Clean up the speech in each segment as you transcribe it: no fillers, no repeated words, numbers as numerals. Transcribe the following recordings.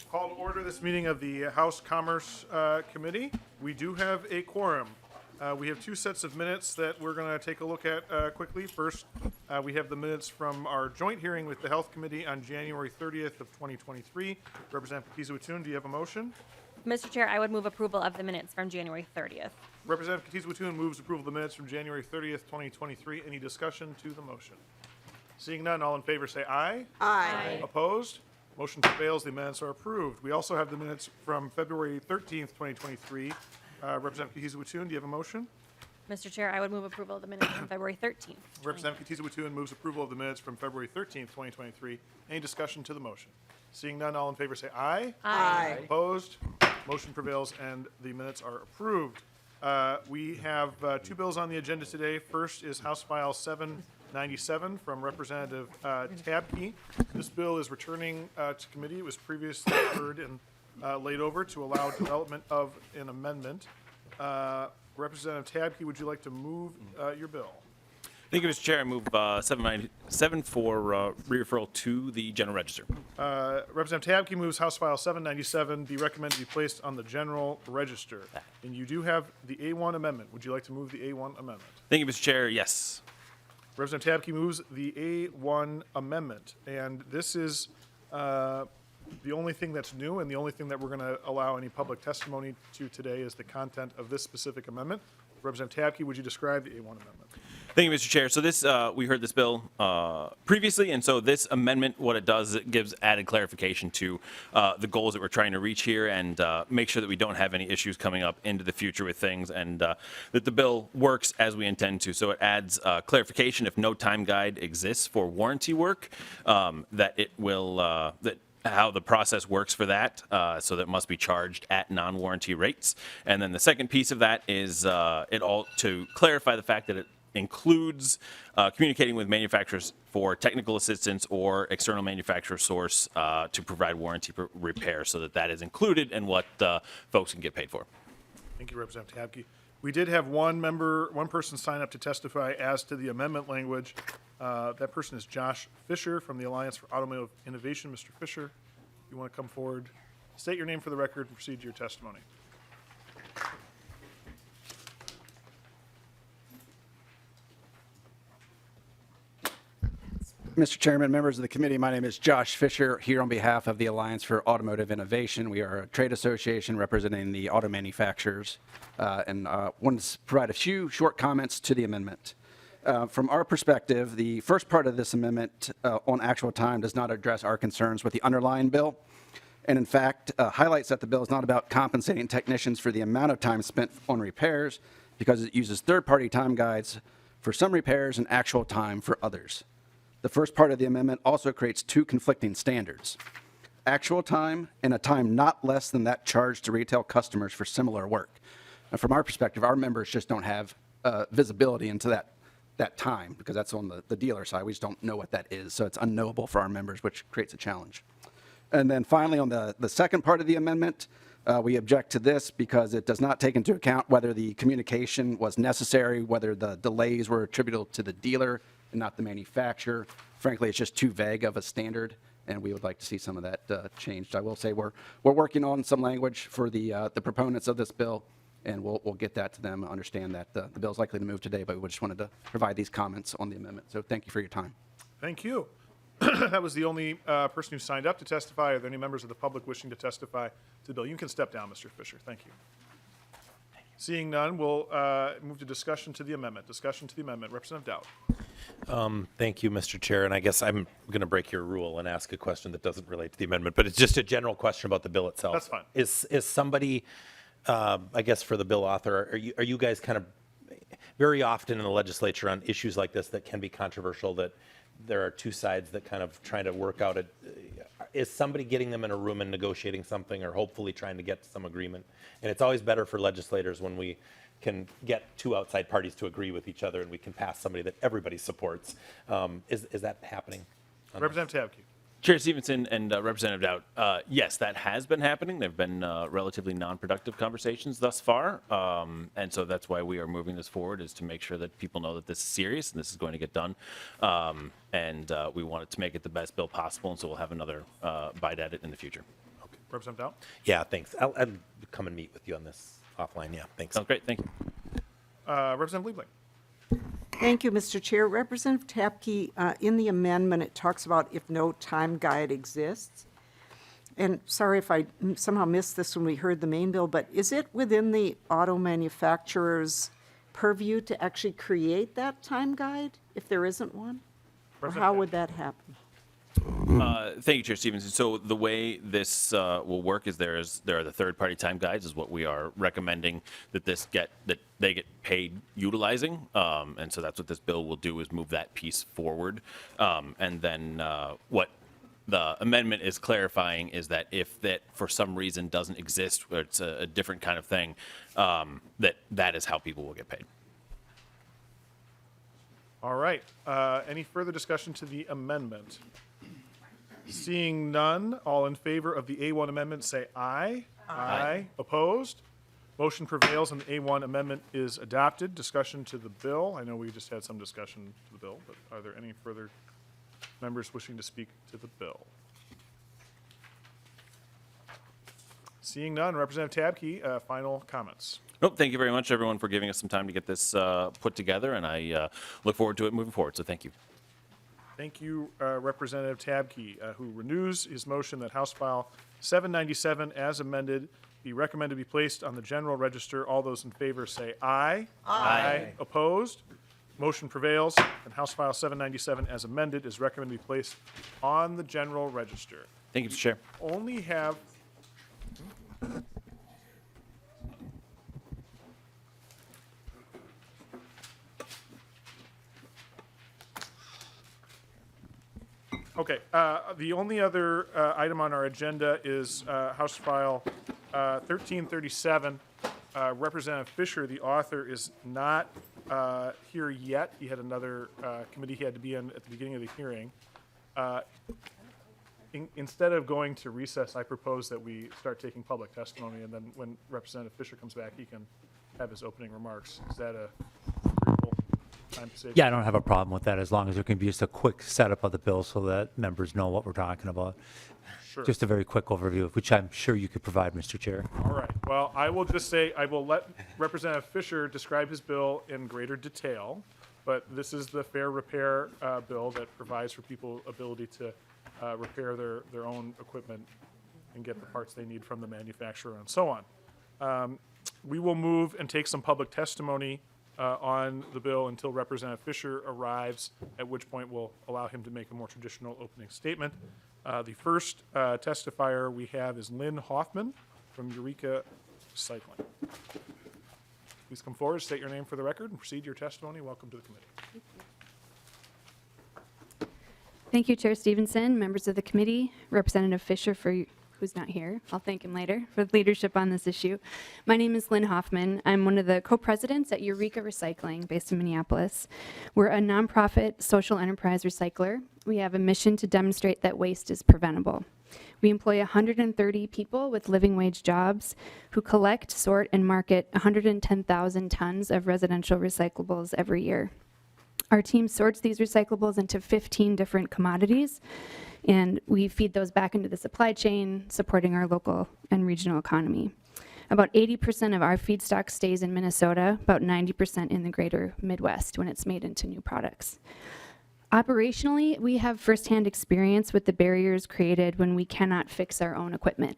Call to order this meeting of the House Commerce Committee. We do have a quorum. We have two sets of minutes that we're going to take a look at quickly. First, we have the minutes from our joint hearing with the Health Committee on January 30th of 2023. Representative Katiza-Watun, do you have a motion? Mr. Chair, I would move approval of the minutes from January 30th. Representative Katiza-Watun moves approval of the minutes from January 30th, 2023. Any discussion to the motion? Seeing none, all in favor say aye. Aye. Opposed? Motion prevails. The minutes are approved. We also have the minutes from February 13th, 2023. Representative Katiza-Watun, do you have a motion? Mr. Chair, I would move approval of the minutes from February 13th. Representative Katiza-Watun moves approval of the minutes from February 13th, 2023. Any discussion to the motion? Seeing none, all in favor say aye. Aye. Opposed? Motion prevails and the minutes are approved. We have two bills on the agenda today. First is House File 797 from Representative Tabke. This bill is returning to committee. It was previously heard and laid over to allow development of an amendment. Representative Tabke, would you like to move your bill? Thank you, Mr. Chair. I move 797 for referral to the General Register. Representative Tabke moves House File 797 be recommended to be placed on the General Register. And you do have the A1 amendment. Would you like to move the A1 amendment? Thank you, Mr. Chair. Yes. Representative Tabke moves the A1 amendment. And this is the only thing that's new and the only thing that we're going to allow any public testimony to today is the content of this specific amendment. Representative Tabke, would you describe the A1 amendment? Thank you, Mr. Chair. So this, we heard this bill previously, and so this amendment, what it does, it gives added clarification to the goals that we're trying to reach here and make sure that we don't have any issues coming up into the future with things and that the bill works as we intend to. So it adds clarification if no time guide exists for warranty work, that it will, that how the process works for that, so that it must be charged at non-warranty rates. And then the second piece of that is it all to clarify the fact that it includes communicating with manufacturers for technical assistance or external manufacturer source to provide warranty repair, so that that is included in what folks can get paid for. Thank you, Representative Tabke. We did have one person sign up to testify as to the amendment language. That person is Josh Fischer from the Alliance for Automotive Innovation. Mr. Fischer, you want to come forward, state your name for the record, and proceed to your testimony. Mr. Chairman, members of the committee, my name is Josh Fischer, here on behalf of the Alliance for Automotive Innovation. We are a trade association representing the auto manufacturers, and wanted to provide a few short comments to the amendment. From our perspective, the first part of this amendment on actual time does not address our concerns with the underlying bill, and in fact highlights that the bill is not about compensating technicians for the amount of time spent on repairs, because it uses third-party time guides for some repairs and actual time for others. The first part of the amendment also creates two conflicting standards: actual time and a time not less than that charged to retail customers for similar work. And from our perspective, our members just don't have visibility into that time, because that's on the dealer side. We just don't know what that is, so it's unknowable for our members, which creates a challenge. And then finally, on the second part of the amendment, we object to this because it does not take into account whether the communication was necessary, whether the delays were attributable to the dealer and not the manufacturer. Frankly, it's just too vague of a standard, and we would like to see some of that changed. I will say we're working on some language for the proponents of this bill, and we'll get that to them. Understand that the bill is likely to move today, but we just wanted to provide these comments on the amendment. So thank you for your time. Thank you. That was the only person who signed up to testify. Are there any members of the public wishing to testify to the bill? You can step down, Mr. Fischer. Thank you. Seeing none, we'll move to discussion to the amendment. Discussion to the amendment. Representative Dowd. Thank you, Mr. Chair. And I guess I'm going to break your rule and ask a question that doesn't relate to the amendment, but it's just a general question about the bill itself. That's fine. Is somebody, I guess for the bill author, are you guys kind of very often in the legislature on issues like this that can be controversial, that there are two sides that kind of trying to work out it? Is somebody getting them in a room and negotiating something, or hopefully trying to get to some agreement? And it's always better for legislators when we can get two outside parties to agree with each other and we can pass somebody that everybody supports. Is that happening? Representative Tabke. Chair Stevenson and Representative Dowd, yes, that has been happening. There have been relatively non-productive conversations thus far, and so that's why we are moving this forward, is to make sure that people know that this is serious and this is going to get done, and we want it to make it the best bill possible, and so we'll have another bite at it in the future. Okay. Representative Dow? Yeah, thanks. I'll come and meet with you on this offline. Yeah, thanks. Sounds great. Thank you. Representative Liebling? Thank you, Mr. Chair. Representative Tabke, in the amendment, it talks about if no time guide exists. And sorry if I somehow missed this when we heard the main bill, but is it within the auto manufacturer's purview to actually create that time guide if there isn't one? Or how would that happen? Thank you, Chair Stevenson. So the way this will work is there are the third-party time guides is what we are recommending that they get paid utilizing, and so that's what this bill will do is move that piece forward, and then what the amendment is clarifying is that if that for some reason doesn't exist, or it's a different kind of thing, that is how people will get paid. All right. Any further discussion to the amendment? Seeing none, all in favor of the A1 amendment say aye. Aye. Opposed? Motion prevails and the A1 amendment is adopted. Discussion to the bill. I know we just had some discussion to the bill, but are there any further members wishing to speak to the bill? Seeing none, Representative Tabke, final comments. Nope, thank you very much, everyone, for giving us some time to get this put together, and I look forward to it moving forward, so thank you. Thank you, Representative Tabke, who renews his motion that House File 797, as amended, be recommended to be placed on the general register. All those in favor say aye. Aye. Opposed? Motion prevails, and House File 797, as amended, is recommended to be placed on the general register. Thank you, Mr. Chair. Only have Okay, the only other item on our agenda is House File 1337. Representative Fischer, the author, is not here yet. He had another committee he had to be in at the beginning of the hearing. Instead of going to recess, I propose that we start taking public testimony, and then when Representative Fischer comes back, he can have his opening remarks. Is that a agreeable time to save? Yeah, I don't have a problem with that as long as there can be just a quick setup of the bill so that members know what we're talking about. Sure. Just a very quick overview, which I'm sure you could provide, Mr. Chair. All right. Well, I will just say, I will let Representative Fischer describe his bill in greater detail, but this is the fair repair bill that provides for people ability to repair their own equipment and get the parts they need from the manufacturer and so on. We will move and take some public testimony on the bill until Representative Fischer arrives, at which point we'll allow him to make a more traditional opening statement. The first testifier we have is Lynn Hoffman from Eureka Recycling. Please come forward, state your name for the record, and proceed your testimony. Welcome to the committee. Thank you, Chair Stevenson, members of the committee, Representative Fischer, who's not here. I'll thank him later for the leadership on this issue. My name is Lynn Hoffman. I'm one of the co-presidents at Eureka Recycling, based in Minneapolis. We're a nonprofit social enterprise recycler. We have a mission to demonstrate that waste is preventable. We employ 130 people with living wage jobs who collect, sort, and market 110,000 tons of residential recyclables every year. Our team sorts these recyclables into 15 different commodities, and we feed those back into the supply chain, supporting our local and regional economy. About 80% of our feedstock stays in Minnesota, about 90% in the greater Midwest when it's made into new products. Operationally, we have firsthand experience with the barriers created when we cannot fix our own equipment.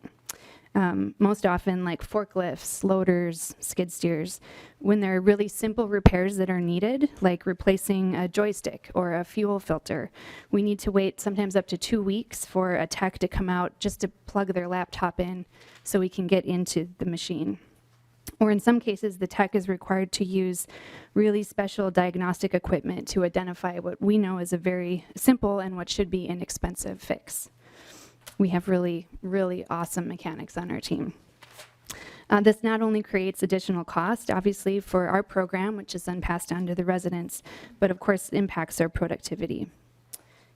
Most often, like forklifts, loaders, skid steers, when there are really simple repairs that are needed, like replacing a joystick or a fuel filter, we need to wait sometimes up to 2 weeks for a tech to come out just to plug their laptop in so we can get into the machine. Or in some cases, the tech is required to use really special diagnostic equipment to identify what we know is a very simple and what should be inexpensive fix. We have really, really awesome mechanics on our team. This not only creates additional cost, obviously, for our program, which is then passed on to the residents, but of course impacts our productivity.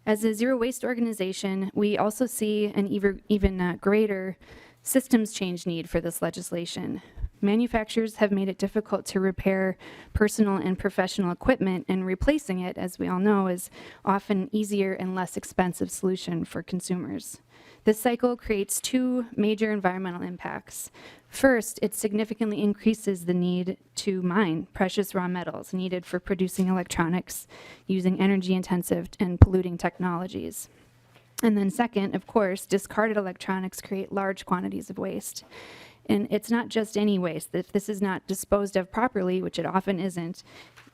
As a zero waste organization, we also see an even greater systems change need for this legislation. Manufacturers have made it difficult to repair personal and professional equipment, and replacing it, as we all know, is often easier and less expensive solution for consumers. This cycle creates two major environmental impacts. First, it significantly increases the need to mine precious raw metals needed for producing electronics using energy-intensive and polluting technologies. And then second, of course, discarded electronics create large quantities of waste. And it's not just any waste. If this is not disposed of properly, which it often isn't,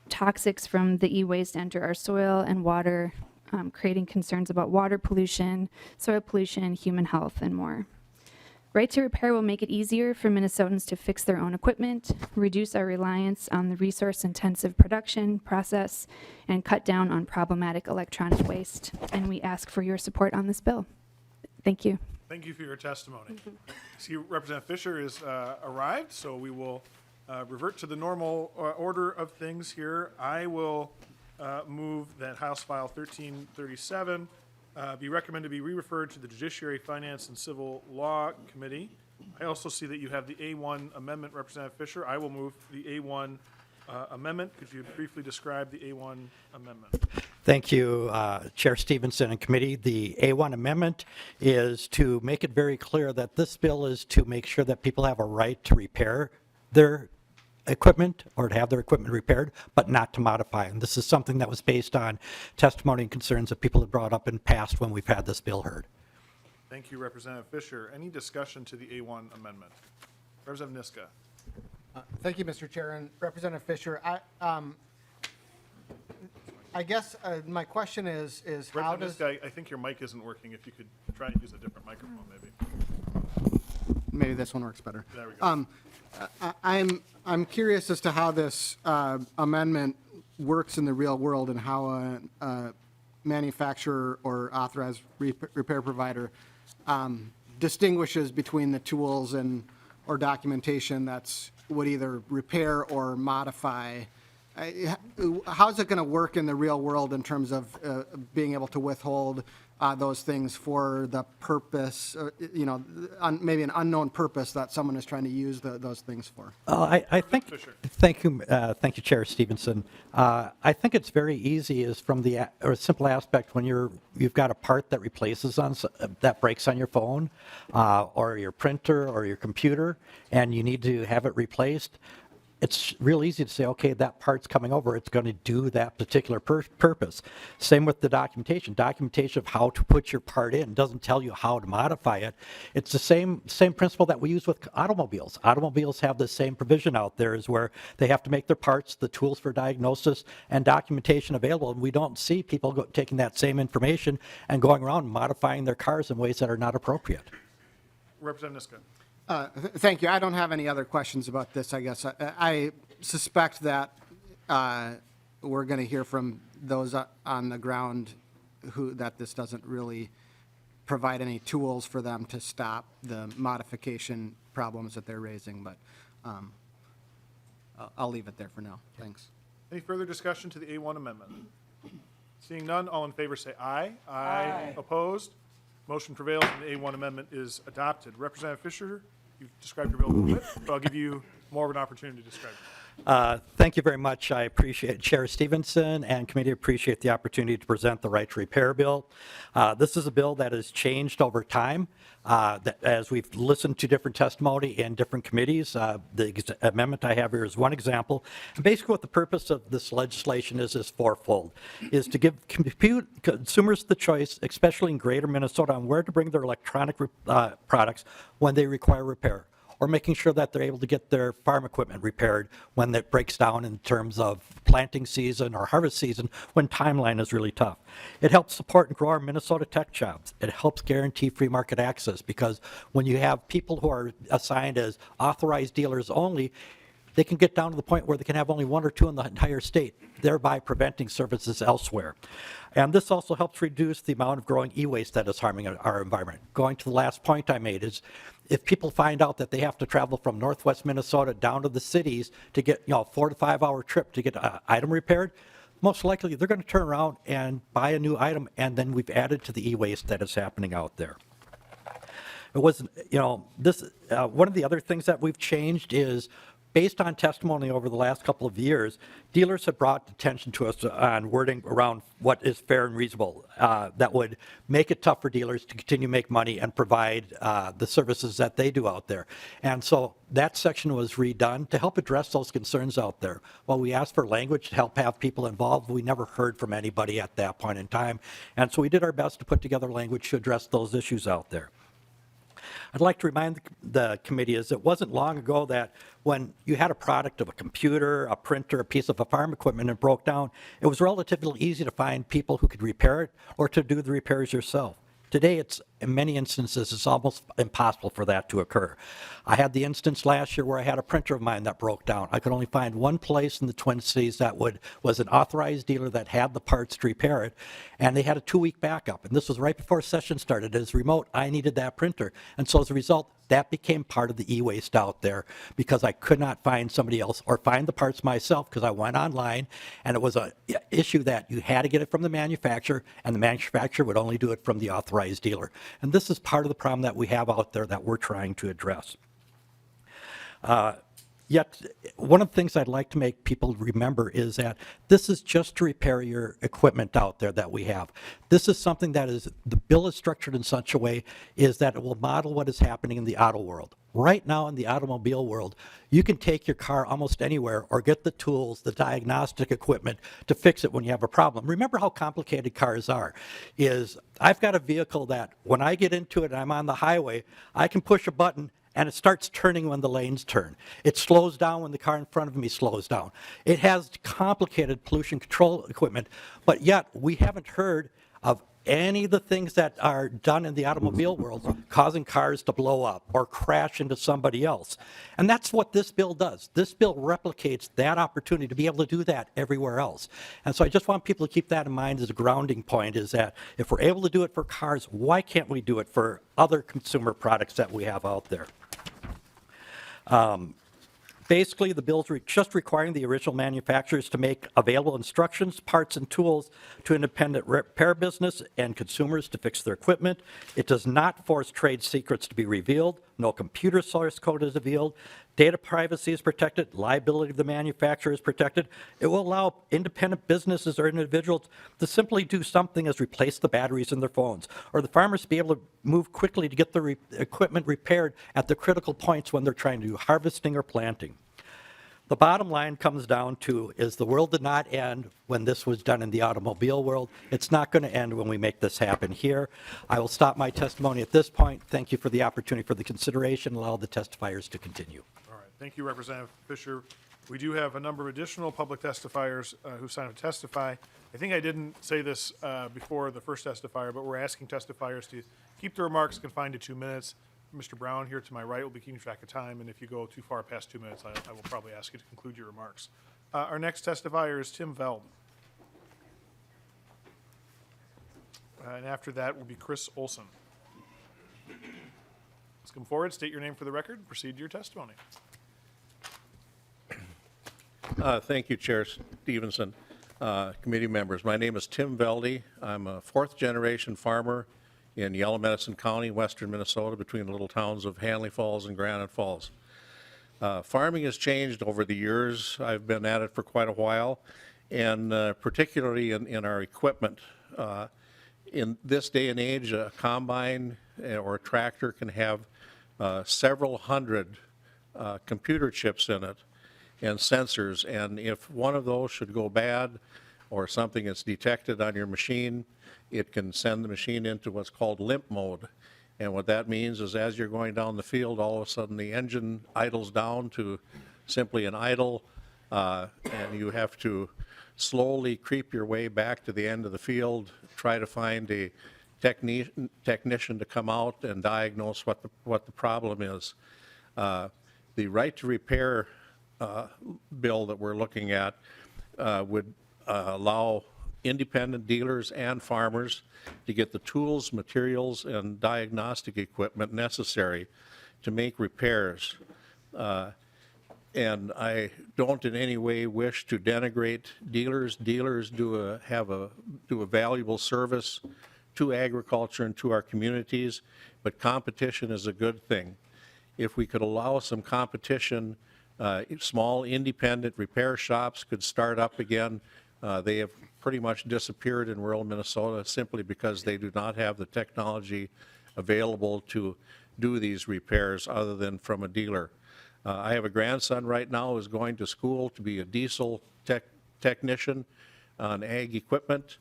toxics from the e-waste enter our soil and water, creating concerns about water pollution, soil pollution, human health, and more. Right to repair will make it easier for Minnesotans to fix their own equipment, reduce our reliance on the resource-intensive production process, and cut down on problematic electronic waste. And we ask for your support on this bill. Thank you. Thank you for your testimony. See, Representative Fischer is arrived, so we will revert to the normal order of things here. I will move that House File 1337 be recommended to be re-referred to the Judiciary, Finance, and Civil Law Committee. I also see that you have the A1 amendment, Representative Fischer. I will move the A1 amendment. Could you briefly describe the A1 amendment? Thank you, Chair Stevenson and committee. The A1 amendment is to make it very clear that this bill is to make sure that people have a right to repair their equipment or to have their equipment repaired, but not to modify. And this is something that was based on testimony and concerns that people have brought up in the past when we've had this bill heard. Thank you, Representative Fischer. Any discussion to the A1 amendment? Representative Niska. Thank you, Mr. Chair. And Representative Fischer, I guess my question is how Representative does... Niska, I think your mic isn't working. If you could try and use a different microphone, maybe. Maybe this one works better. There we go. I'm curious as to how this amendment works in the real world and how a manufacturer or authorized repair provider distinguishes between the tools and or documentation that's would either repair or modify. How's it going to work in the real world in terms of being able to withhold those things for the purpose, maybe an unknown purpose that someone is trying to use those things for? I think, thank you, Chair Stevenson. I think it's very easy is from the or simple aspect when you've got a part that replaces that breaks on your phone or your printer or your computer and you need to have it replaced. It's real easy to say, okay, that part's coming over, it's going to do that particular purpose. Same with the documentation. Documentation of how to put your part in doesn't tell you how to modify it. It's the same principle that we use with automobiles. Automobiles have the same provision out there is where they have to make their parts, the tools for diagnosis, and documentation available. And we don't see people taking that same information and going around modifying their cars in ways that are not appropriate. Representative Niska. Thank you. I don't have any other questions about this, I guess. I suspect that we're going to hear from those on the ground that this doesn't really provide any tools for them to stop the modification problems that they're raising, but I'll leave it there for now. Thanks. Any further discussion to the A1 amendment? Seeing none, all in favor say aye. Aye. Opposed? Motion prevails and the A1 amendment is adopted. Representative Fischer, you've described your bill a little bit, but I'll give you more of an opportunity to describe it. Thank you very much. I appreciate Chair Stevenson and committee appreciate the opportunity to present the right to repair bill. This is a bill that has changed over time. As we've listened to different testimony in different committees, the amendment I have here is one example. And basically what the purpose of this legislation is fourfold, is to give consumers the choice, especially in greater Minnesota, on where to bring their electronic products when they require repair, or making sure that they're able to get their farm equipment repaired when it breaks down in terms of planting season or harvest season when timeline is really tough. It helps support and grow our Minnesota tech jobs. It helps guarantee free market access because when you have people who are assigned as authorized dealers only, they can get down to the point where they can have only one or two in the entire state, thereby preventing services elsewhere. And this also helps reduce the amount of growing e-waste that is harming our environment. Going to the last point I made is if people find out that they have to travel from northwest Minnesota down to the cities to get a 4 to 5 hour trip to get an item repaired, most likely they're going to turn around and buy a new item, and then we've added to the e-waste that is happening out there. it wasn't, this, one of the other things that we've changed is based on testimony over the last couple of years, dealers have brought attention to us on wording around what is fair and reasonable that would make it tough for dealers to continue to make money and provide the services that they do out there. And so that section was redone to help address those concerns out there. While we asked for language to help have people involved, we never heard from anybody at that point in time. And so we did our best to put together language to address those issues out there. I'd like to remind the committee is it wasn't long ago that when you had a product of a computer, a printer, a piece of farm equipment and broke down, it was relatively easy to find people who could repair it or to do the repairs yourself. Today, in many instances, it's almost impossible for that to occur. I had the instance last year where I had a printer of mine that broke down. I could only find one place in the Twin Cities that was an authorized dealer that had the parts to repair it, and they had a 2-week backup. And this was right before session started. As remote, I needed that printer. And so as a result, that became part of the e-waste out there because I could not find somebody else or find the parts myself because I went online, and it was an issue that you had to get it from the manufacturer, and the manufacturer would only do it from the authorized dealer. And this is part of the problem that we have out there that we're trying to address. Yet, one of the things I'd like to make people remember is that this is just to repair your equipment out there that we have. This is something that is, the bill is structured in such a way is that it will model what is happening in the auto world. Right now in the automobile world, you can take your car almost anywhere or get the tools, the diagnostic equipment to fix it when you have a problem. Remember how complicated cars are. I've got a vehicle that when I get into it and I'm on the highway, I can push a button and it starts turning when the lanes turn. It slows down when the car in front of me slows down. It has complicated pollution control equipment, but yet we haven't heard of any of the things that are done in the automobile world causing cars to blow up or crash into somebody else. And that's what this bill does. This bill replicates that opportunity to be able to do that everywhere else. And so I just want people to keep that in mind as a grounding point, is that if we're able to do it for cars, why can't we do it for other consumer products that we have out there? Basically, the bill's just requiring the original manufacturers to make available instructions, parts, and tools to independent repair business and consumers to fix their equipment. It does not force trade secrets to be revealed. No computer source code is revealed. Data privacy is protected. Liability of the manufacturer is protected. It will allow independent businesses or individuals to simply do something as replace the batteries in their phones, or the farmers to be able to move quickly to get the equipment repaired at the critical points when they're trying to do harvesting or planting. The bottom line comes down to is the world did not end when this was done in the automobile world. It's not going to end when we make this happen here. I will stop my testimony at this point. Thank you for the opportunity for the consideration. Allow the testifiers to continue. All right, thank you, Representative Fischer. We do have a number of additional public testifiers who signed up to testify. I think I didn't say this before the first testifier, but we're asking testifiers to keep their remarks confined to 2 minutes. Mr. Brown here to my right will be keeping track of time, and if you go too far past 2 minutes, I will probably ask you to conclude your remarks. Our next testifier is Tim Veld. And after that will be Chris Olson. Let's come forward, state your name for the record, and proceed to your testimony. Thank you, Chair Stevenson, committee members. My name is Tim Velde. I'm a fourth-generation farmer in Yellow Medicine County, western Minnesota, between the little towns of Hanley Falls and Granite Falls. Farming has changed over the years. I've been at it for quite a while, and particularly in our equipment. In this day and age, a combine or a tractor can have several hundred computer chips in it and sensors, and if one of those should go bad or something is detected on your machine, it can send the machine into what's called limp mode. And what that means is as you're going down the field, all of a sudden the engine idles down to simply an idle, and you have to slowly creep your way back to the end of the field, try to find a technician to come out and diagnose what the problem is. The right to repair bill that we're looking at would allow independent dealers and farmers to get the tools, materials, and diagnostic equipment necessary to make repairs. And I don't in any way wish to denigrate dealers. Dealers do a valuable service to agriculture and to our communities, but competition is a good thing. If we could allow some competition, small independent repair shops could start up again. They have pretty much disappeared in rural Minnesota simply because they do not have the technology available to do these repairs other than from a dealer. I have a grandson right now who's going to school to be a diesel technician on ag equipment.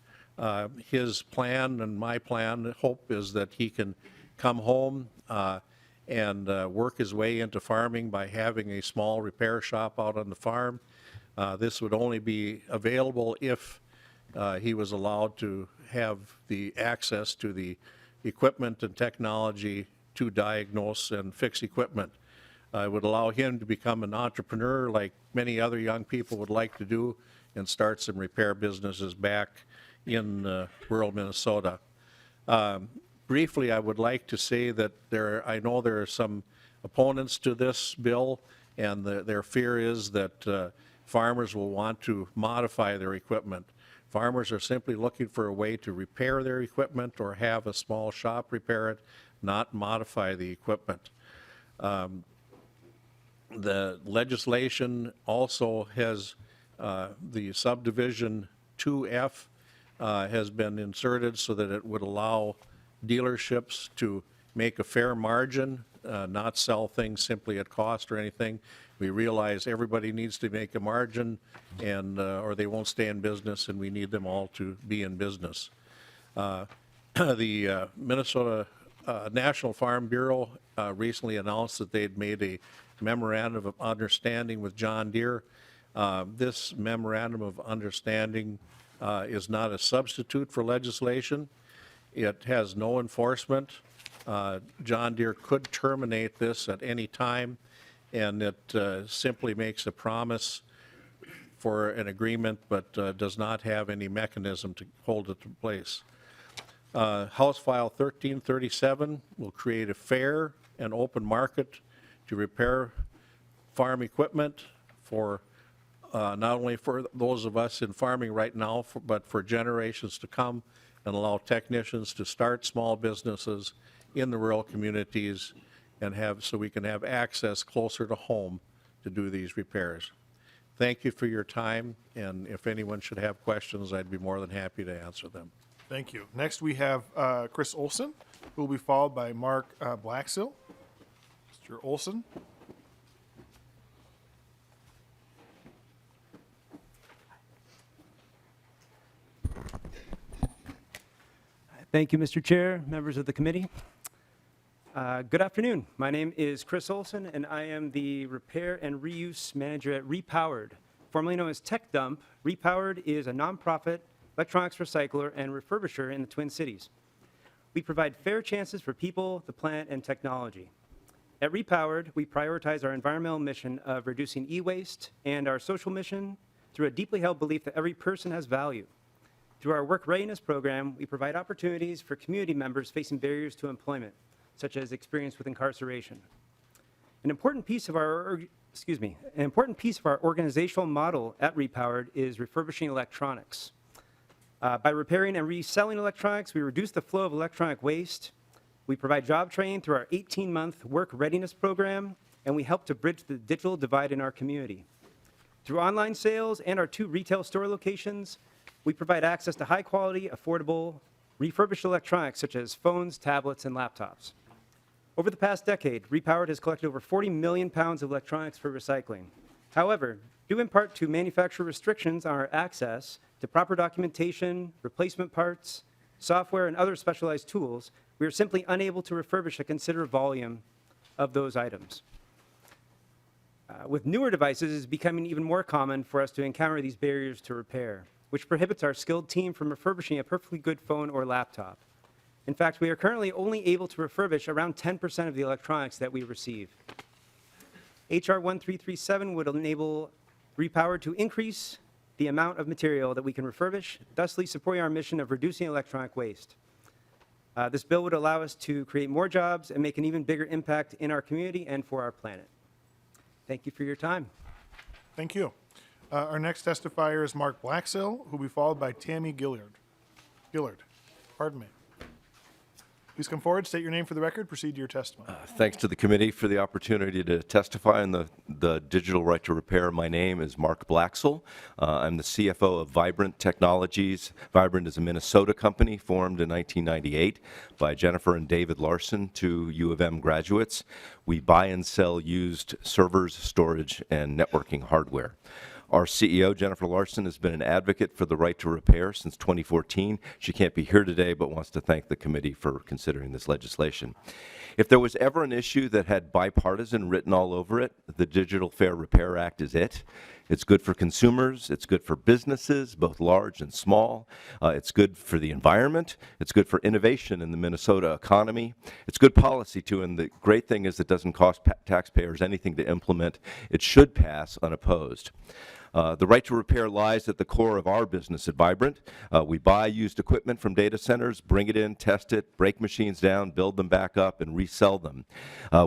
His plan and my plan, hope is that he can come home and work his way into farming by having a small repair shop out on the farm. This would only be available if he was allowed to have the access to the equipment and technology to diagnose and fix equipment. It would allow him to become an entrepreneur like many other young people would like to do and start some repair businesses back in rural Minnesota. Briefly, I would like to say that I know there are some opponents to this bill, and their fear is that farmers will want to modify their equipment. Farmers are simply looking for a way to repair their equipment or have a small shop repair it, not modify the equipment. The legislation also has the subdivision 2F has been inserted so that it would allow dealerships to make a fair margin, not sell things simply at cost or anything. We realize everybody needs to make a margin and or they won't stay in business, and we need them all to be in business. The Minnesota National Farm Bureau recently announced that they'd made a memorandum of understanding with John Deere. This memorandum of understanding is not a substitute for legislation. It has no enforcement. John Deere could terminate this at any time, and it simply makes a promise for an agreement, but does not have any mechanism to hold it in place. House File 1337 will create a fair and open market to repair farm equipment for not only for those of us in farming right now, but for generations to come, and allow technicians to start small businesses in the rural communities and so we can have access closer to home to do these repairs. Thank you for your time, and if anyone should have questions, I'd be more than happy to answer them. Thank you. Next, we have Chris Olson, who will be followed by Mark Blaxill. Mr. Olson. Thank you, Mr. Chair, members of the committee. Good afternoon. My name is Chris Olson, and I am the Repair and Reuse Manager at Repowered, formerly known as Tech Dump. Repowered is a nonprofit electronics recycler and refurbisher in the Twin Cities. We provide fair chances for people, the planet, and technology. At Repowered, we prioritize our environmental mission of reducing e-waste and our social mission through a deeply held belief that every person has value. Through our work readiness program, we provide opportunities for community members facing barriers to employment, such as experience with incarceration. An important piece of our organizational model at Repowered is refurbishing electronics. By repairing and reselling electronics, we reduce the flow of electronic waste. We provide job training through our 18-month work readiness program, and we help to bridge the digital divide in our community. Through online sales and our 2 retail store locations, we provide access to high-quality, affordable, refurbished electronics such as phones, tablets, and laptops. Over the past decade, Repowered has collected over 40 million pounds of electronics for recycling. However, due in part to manufacturer restrictions on our access to proper documentation, replacement parts, software, and other specialized tools, we are simply unable to refurbish a considerable volume of those items. With newer devices, it is becoming even more common for us to encounter these barriers to repair, which prohibits our skilled team from refurbishing a perfectly good phone or laptop. In fact, we are currently only able to refurbish around 10% of the electronics that we receive. HR 1337 would enable Repowered to increase the amount of material that we can refurbish, thusly supporting our mission of reducing electronic waste. This bill would allow us to create more jobs and make an even bigger impact in our community and for our planet. Thank you for your time. Thank you. Our next testifier is Mark Blaxill, who will be followed by Tammy Gillard. Pardon me. Please come forward, state your name for the record, proceed to your testimony. Thanks to the committee for the opportunity to testify on the digital right to repair. My name is Mark Blaxel. I'm the CFO of Vibrant Technologies. Vibrant is a Minnesota company formed in 1998 by Jennifer and David Larson, two U of M graduates. We buy and sell used servers, storage, and networking hardware. Our CEO, Jennifer Larson, has been an advocate for the right to repair since 2014. She can't be here today, but wants to thank the committee for considering this legislation. If there was ever an issue that had bipartisan written all over it, the Digital Fair Repair Act is it. It's good for consumers. It's good for businesses, both large and small. It's good for the environment. It's good for innovation in the Minnesota economy. It's good policy, too, and the great thing is it doesn't cost taxpayers anything to implement. It should pass unopposed. The right to repair lies at the core of our business at Vibrant. We buy used equipment from data centers, bring it in, test it, break machines down, build them back up, and resell them.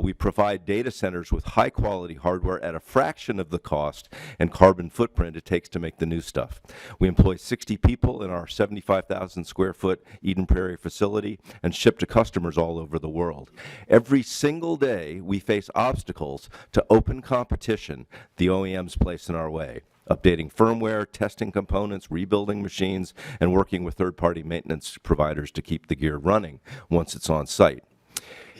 We provide data centers with high-quality hardware at a fraction of the cost and carbon footprint it takes to make the new stuff. We employ 60 people in our 75,000 square foot Eden Prairie facility and ship to customers all over the world. Every single day, we face obstacles to open competition the OEMs place in our way. Updating firmware, testing components, rebuilding machines, and working with third-party maintenance providers to keep the gear running once it's on site.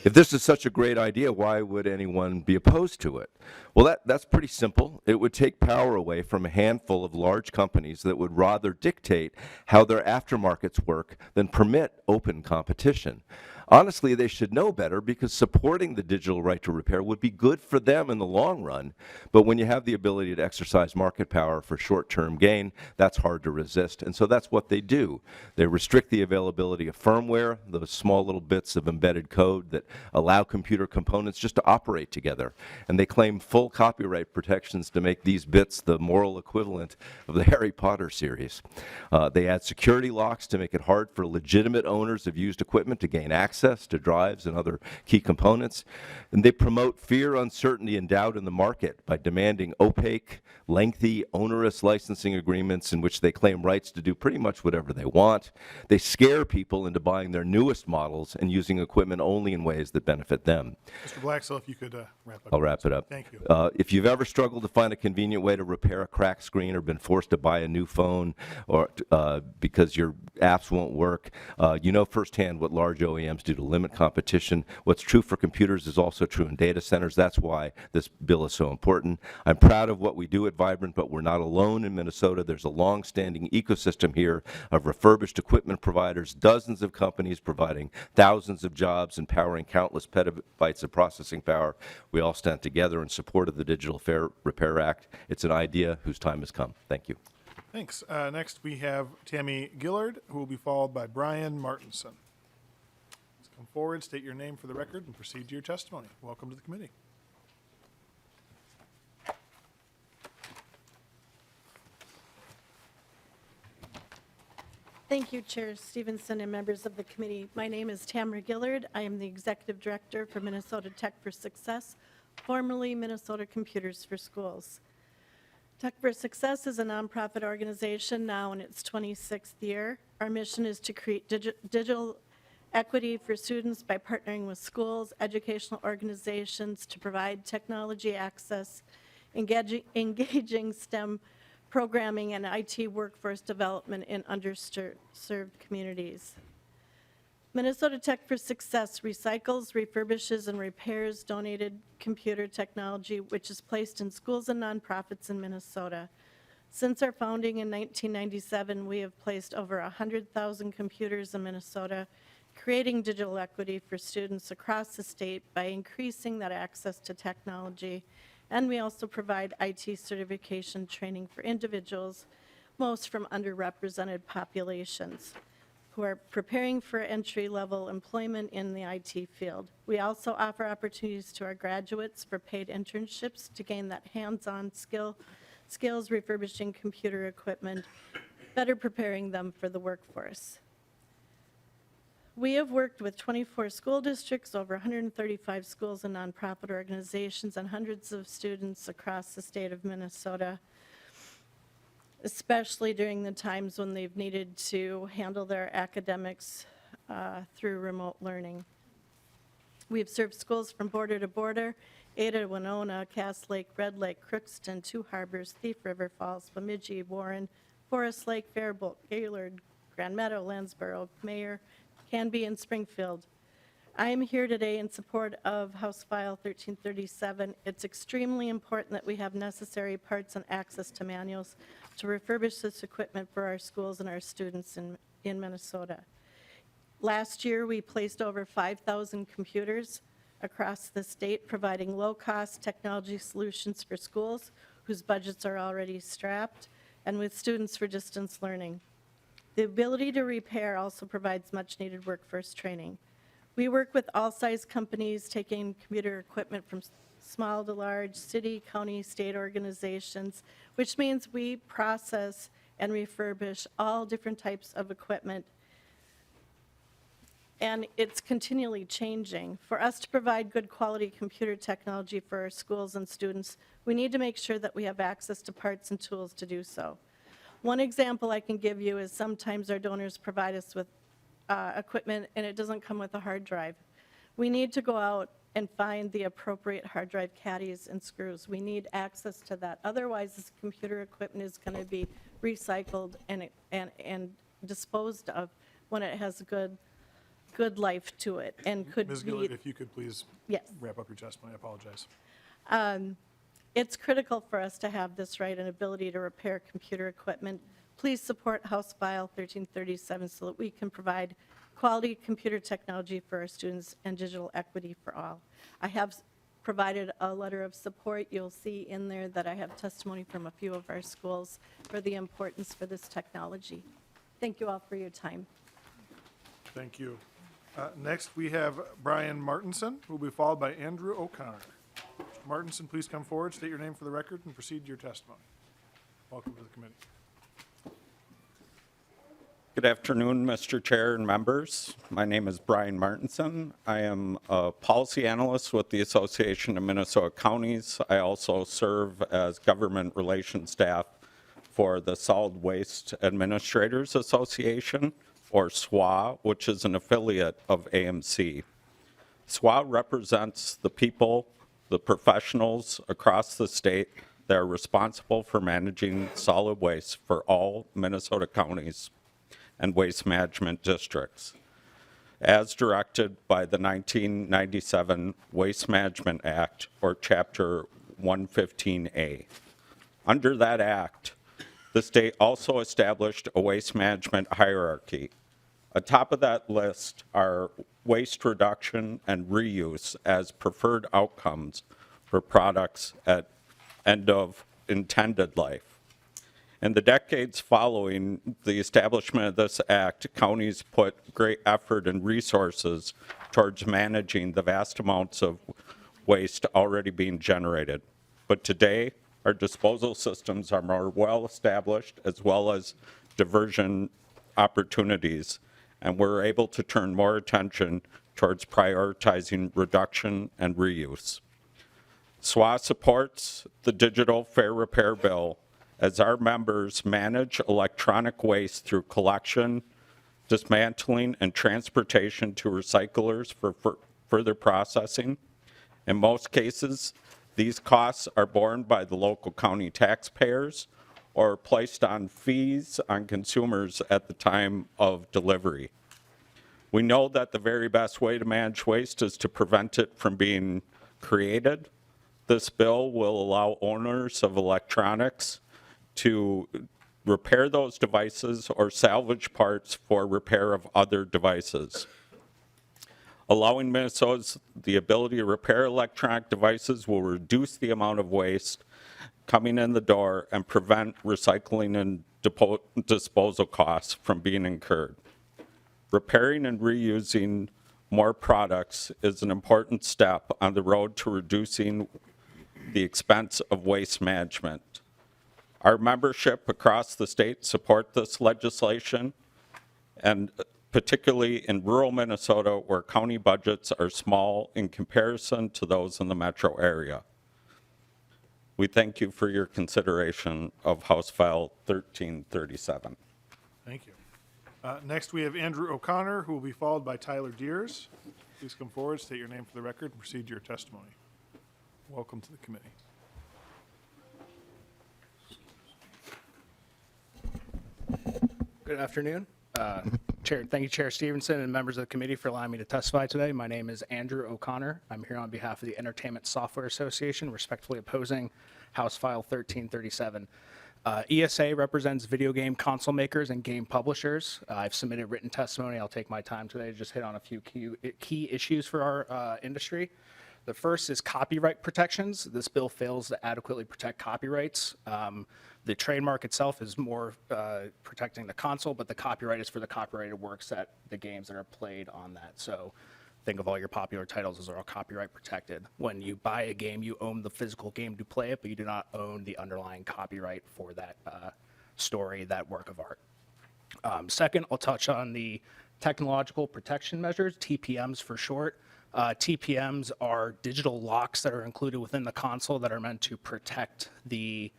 If this is such a great idea, why would anyone be opposed to it? Well, that's pretty simple. It would take power away from a handful of large companies that would rather dictate how their aftermarkets work than permit open competition. Honestly, they should know better because supporting the digital right to repair would be good for them in the long run. But when you have the ability to exercise market power for short-term gain, that's hard to resist. And so that's what they do. They restrict the availability of firmware, those small little bits of embedded code that allow computer components just to operate together. And they claim full copyright protections to make these bits the moral equivalent of the Harry Potter series. They add security locks to make it hard for legitimate owners of used equipment to gain access to drives and other key components. And they promote fear, uncertainty, and doubt in the market by demanding opaque, lengthy, onerous licensing agreements in which they claim rights to do pretty much whatever they want. They scare people into buying their newest models and using equipment only in ways that benefit them. Mr. Blaxel, if you could wrap up. I'll wrap it up. Thank you. If you've ever struggled to find a convenient way to repair a cracked screen or been forced to buy a new phone or because your apps won't work, you know firsthand what large OEMs do to limit competition. What's true for computers is also true in data centers. That's why this bill is so important. I'm proud of what we do at Vibrant, but we're not alone in Minnesota. There's a long-standing ecosystem here of refurbished equipment providers, dozens of companies providing thousands of jobs and powering countless petabytes of processing power. We all stand together in support of the Digital Fair Repair Act. It's an idea whose time has come. Thank you. Thanks. Next, we have Tammy Gillard, who will be followed by Brian Martinson. Please come forward, state your name for the record, and proceed to your testimony. Welcome to the committee. Thank you, Chair Stevenson and members of the committee. My name is Tamara Gillard. I am the Executive Director for Minnesota Tech for Success, formerly Minnesota Computers for Schools. Tech for Success is a nonprofit organization now in its 26th year. Our mission is to create digital equity for students by partnering with schools, educational organizations to provide technology access, engaging STEM programming and IT workforce development in underserved communities. Minnesota Tech for Success recycles, refurbishes, and repairs donated computer technology which is placed in schools and nonprofits in Minnesota. Since our founding in 1997, we have placed over 100,000 computers in Minnesota, creating digital equity for students across the state by increasing that access to technology. And we also provide IT certification training for individuals, most from underrepresented populations, who are preparing for entry-level employment in the IT field. We also offer opportunities to our graduates for paid internships to gain that hands-on skills refurbishing computer equipment, better preparing them for the workforce. We have worked with 24 school districts, over 135 schools and nonprofit organizations, and hundreds of students across the state of Minnesota, especially during the times when they've needed to handle their academics through remote learning. We've served schools from border to border: Ada, Winona, Cass Lake, Red Lake, Crookston, Two Harbors, Thief River Falls, Bemidji, Warren, Forest Lake, Faribault, Gaylord, Grand Meadow, Lansborough, Mayor, Canby, and Springfield. I am here today in support of House File 1337. It's extremely important that we have necessary parts and access to manuals to refurbish this equipment for our schools and our students in Minnesota. Last year, we placed over 5,000 computers across the state, providing low-cost technology solutions for schools whose budgets are already strapped, and with students for distance learning. The ability to repair also provides much-needed workforce training. We work with all size companies taking computer equipment from small to large, city, county, state organizations, which means we process and refurbish all different types of equipment. And it's continually changing. For us to provide good quality computer technology for our schools and students, we need to make sure that we have access to parts and tools to do so. One example I can give you is sometimes our donors provide us with equipment and it doesn't come with a hard drive. We need to go out and find the appropriate hard drive caddies and screws. We need access to that. Otherwise, this computer equipment is going to be recycled and disposed of when it has good life to it and could Ms. be. Gillard, if you could please Yes. wrap up your testimony. I apologize. It's critical for us to have this right and ability to repair computer equipment. Please support House File 1337 so that we can provide quality computer technology for our students and digital equity for all. I have provided a letter of support. You'll see in there that I have testimony from a few of our schools for the importance for this technology. Thank you all for your time. Thank you. Next, we have Brian Martinson, who will be followed by Andrew O'Connor. Mr. Martinson, please come forward, state your name for the record, and proceed to your testimony. Welcome to the committee. Good afternoon, Mr. Chair and members. My name is Brian Martinson. I am a policy analyst with the Association of Minnesota Counties. I also serve as government relations staff for the Solid Waste Administrators Association, or SWA, which is an affiliate of AMC. SWA represents the people, the professionals across the state that are responsible for managing solid waste for all Minnesota counties and waste management districts, as directed by the 1997 Waste Management Act, or Chapter 115A. Under that act, the state also established a waste management hierarchy. Atop of that list are waste reduction and reuse as preferred outcomes for products at end of intended life. In the decades following the establishment of this act, counties put great effort and resources towards managing the vast amounts of waste already being generated. But today, our disposal systems are more well established as well as diversion opportunities, and we're able to turn more attention towards prioritizing reduction and reuse. SWA supports the Digital Fair Repair Bill as our members manage electronic waste through collection, dismantling, and transportation to recyclers for further processing. In most cases, these costs are borne by the local county taxpayers or placed on fees on consumers at the time of delivery. We know that the very best way to manage waste is to prevent it from being created. This bill will allow owners of electronics to repair those devices or salvage parts for repair of other devices. Allowing Minnesotans the ability to repair electronic devices will reduce the amount of waste coming in the door and prevent recycling and disposal costs from being incurred. Repairing and reusing more products is an important step on the road to reducing the expense of waste management. Our membership across the state support this legislation, and particularly in rural Minnesota where county budgets are small in comparison to those in the metro area. We thank you for your consideration of House File 1337. Thank you. Next, we have Andrew O'Connor, who will be followed by Tyler Deers. Please come forward, state your name for the record, and proceed to your testimony. Welcome to the committee. Good afternoon. Thank you, Chair Stevenson and members of the committee for allowing me to testify today. My name is Andrew O'Connor. I'm here on behalf of the Entertainment Software Association, respectfully opposing House File 1337. ESA represents video game console makers and game publishers. I've submitted written testimony. I'll take my time today to just hit on a few key issues for our industry. The first is copyright protections. This bill fails to adequately protect copyrights. The trademark itself is more protecting the console, but the copyright is for the copyrighted works that the games that are played on that. So think of all your popular titles, those are all copyright protected. When you buy a game, you own the physical game to play it, but you do not own the underlying copyright for that story, that work of art. Second, I'll touch on the technological protection measures, TPMs for short. TPMs are digital locks that are included within the console that are meant to protect the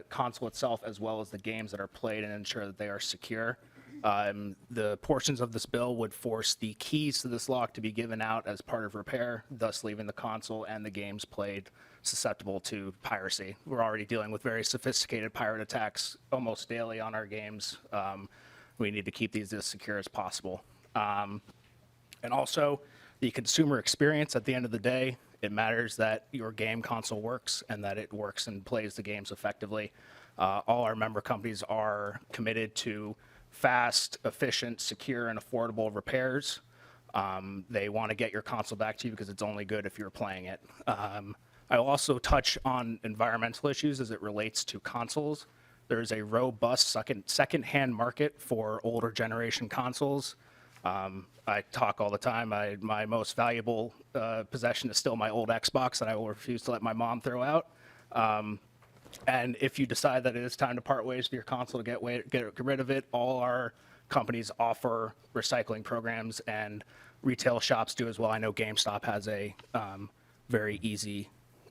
console itself as well as the games that are played and ensure that they are secure. The portions of this bill would force the keys to this lock to be given out as part of repair, thus leaving the console and the games played susceptible to piracy. We're already dealing with very sophisticated pirate attacks almost daily on our games. We need to keep these as secure as possible. And also, the consumer experience. At the end of the day, it matters that your game console works and that it works and plays the games effectively. All our member companies are committed to fast, efficient, secure, and affordable repairs. They want to get your console back to you because it's only good if you're playing it. I'll also touch on environmental issues as it relates to consoles. There's a robust second-hand market for older generation consoles. I talk all the time. My most valuable possession is still my old Xbox that I will refuse to let my mom throw out. And if you decide that it is time to part ways with your console to get rid of it, all our companies offer recycling programs and retail shops do as well. I know GameStop has a very easy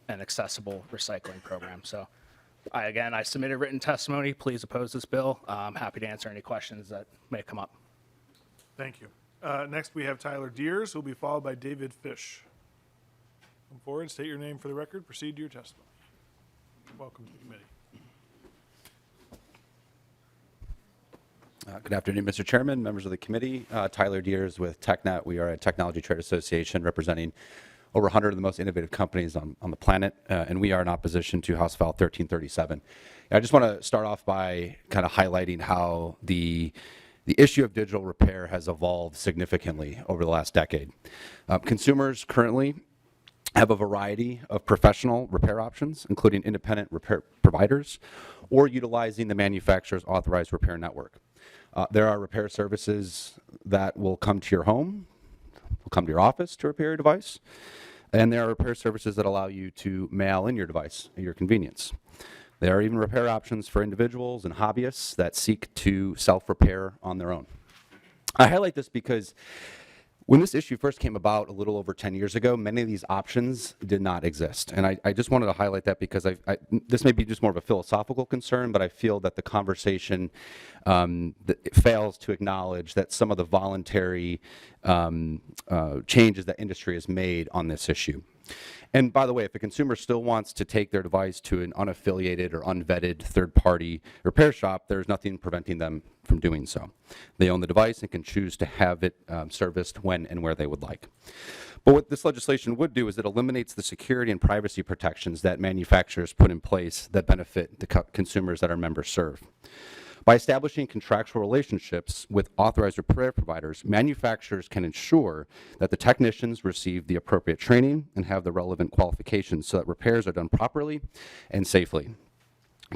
and accessible recycling program. So I submitted written testimony. Please oppose this bill. I'm happy to answer any questions that may come up. Thank you. Next, we have Tyler Deers, who will be followed by David Fish. Come forward, state your name for the record, proceed to your testimony. Welcome to the committee. Good afternoon, Mr. Chairman, members of the committee. Tyler Deers with TechNet. We are a technology trade association representing over 100 of the most innovative companies on the planet, and we are in opposition to House File 1337. I just want to start off by kind of highlighting how the issue of digital repair has evolved significantly over the last decade. Consumers currently have a variety of professional repair options, including independent repair providers or utilizing the manufacturer's authorized repair network. There are repair services that will come to your home, will come to your office to repair your device, and there are repair services that allow you to mail in your device at your convenience. There are even repair options for individuals and hobbyists that seek to self-repair on their own. I highlight this because when this issue first came about a little over 10 years ago, many of these options did not exist. And I just wanted to highlight that because this may be just more of a philosophical concern, but I feel that the conversation fails to acknowledge that some of the voluntary changes that industry has made on this issue. And by the way, if a consumer still wants to take their device to an unaffiliated or unvetted third-party repair shop, there's nothing preventing them from doing so. They own the device and can choose to have it serviced when and where they would like. But what this legislation would do is it eliminates the security and privacy protections that manufacturers put in place that benefit the consumers that our members serve. By establishing contractual relationships with authorized repair providers, manufacturers can ensure that the technicians receive the appropriate training and have the relevant qualifications so that repairs are done properly and safely.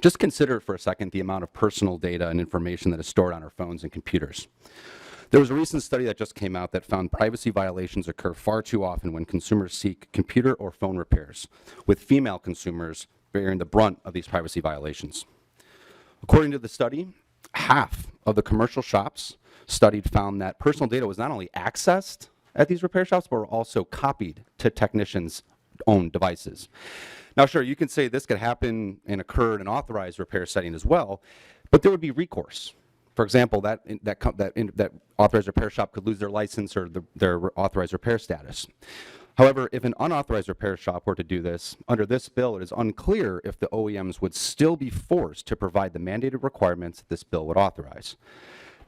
Just consider for a second the amount of personal data and information that is stored on our phones and computers. There was a recent study that just came out that found privacy violations occur far too often when consumers seek computer or phone repairs, with female consumers bearing the brunt of these privacy violations. According to the study, half of the commercial shops studied found that personal data was not only accessed at these repair shops, but were also copied to technicians' own devices. Now, sure, you can say this could happen and occur in an authorized repair setting as well, but there would be recourse For example, that authorized repair shop could lose their license or their authorized repair status. However, if an unauthorized repair shop were to do this, under this bill, it is unclear if the OEMs would still be forced to provide the mandated requirements that this bill would authorize.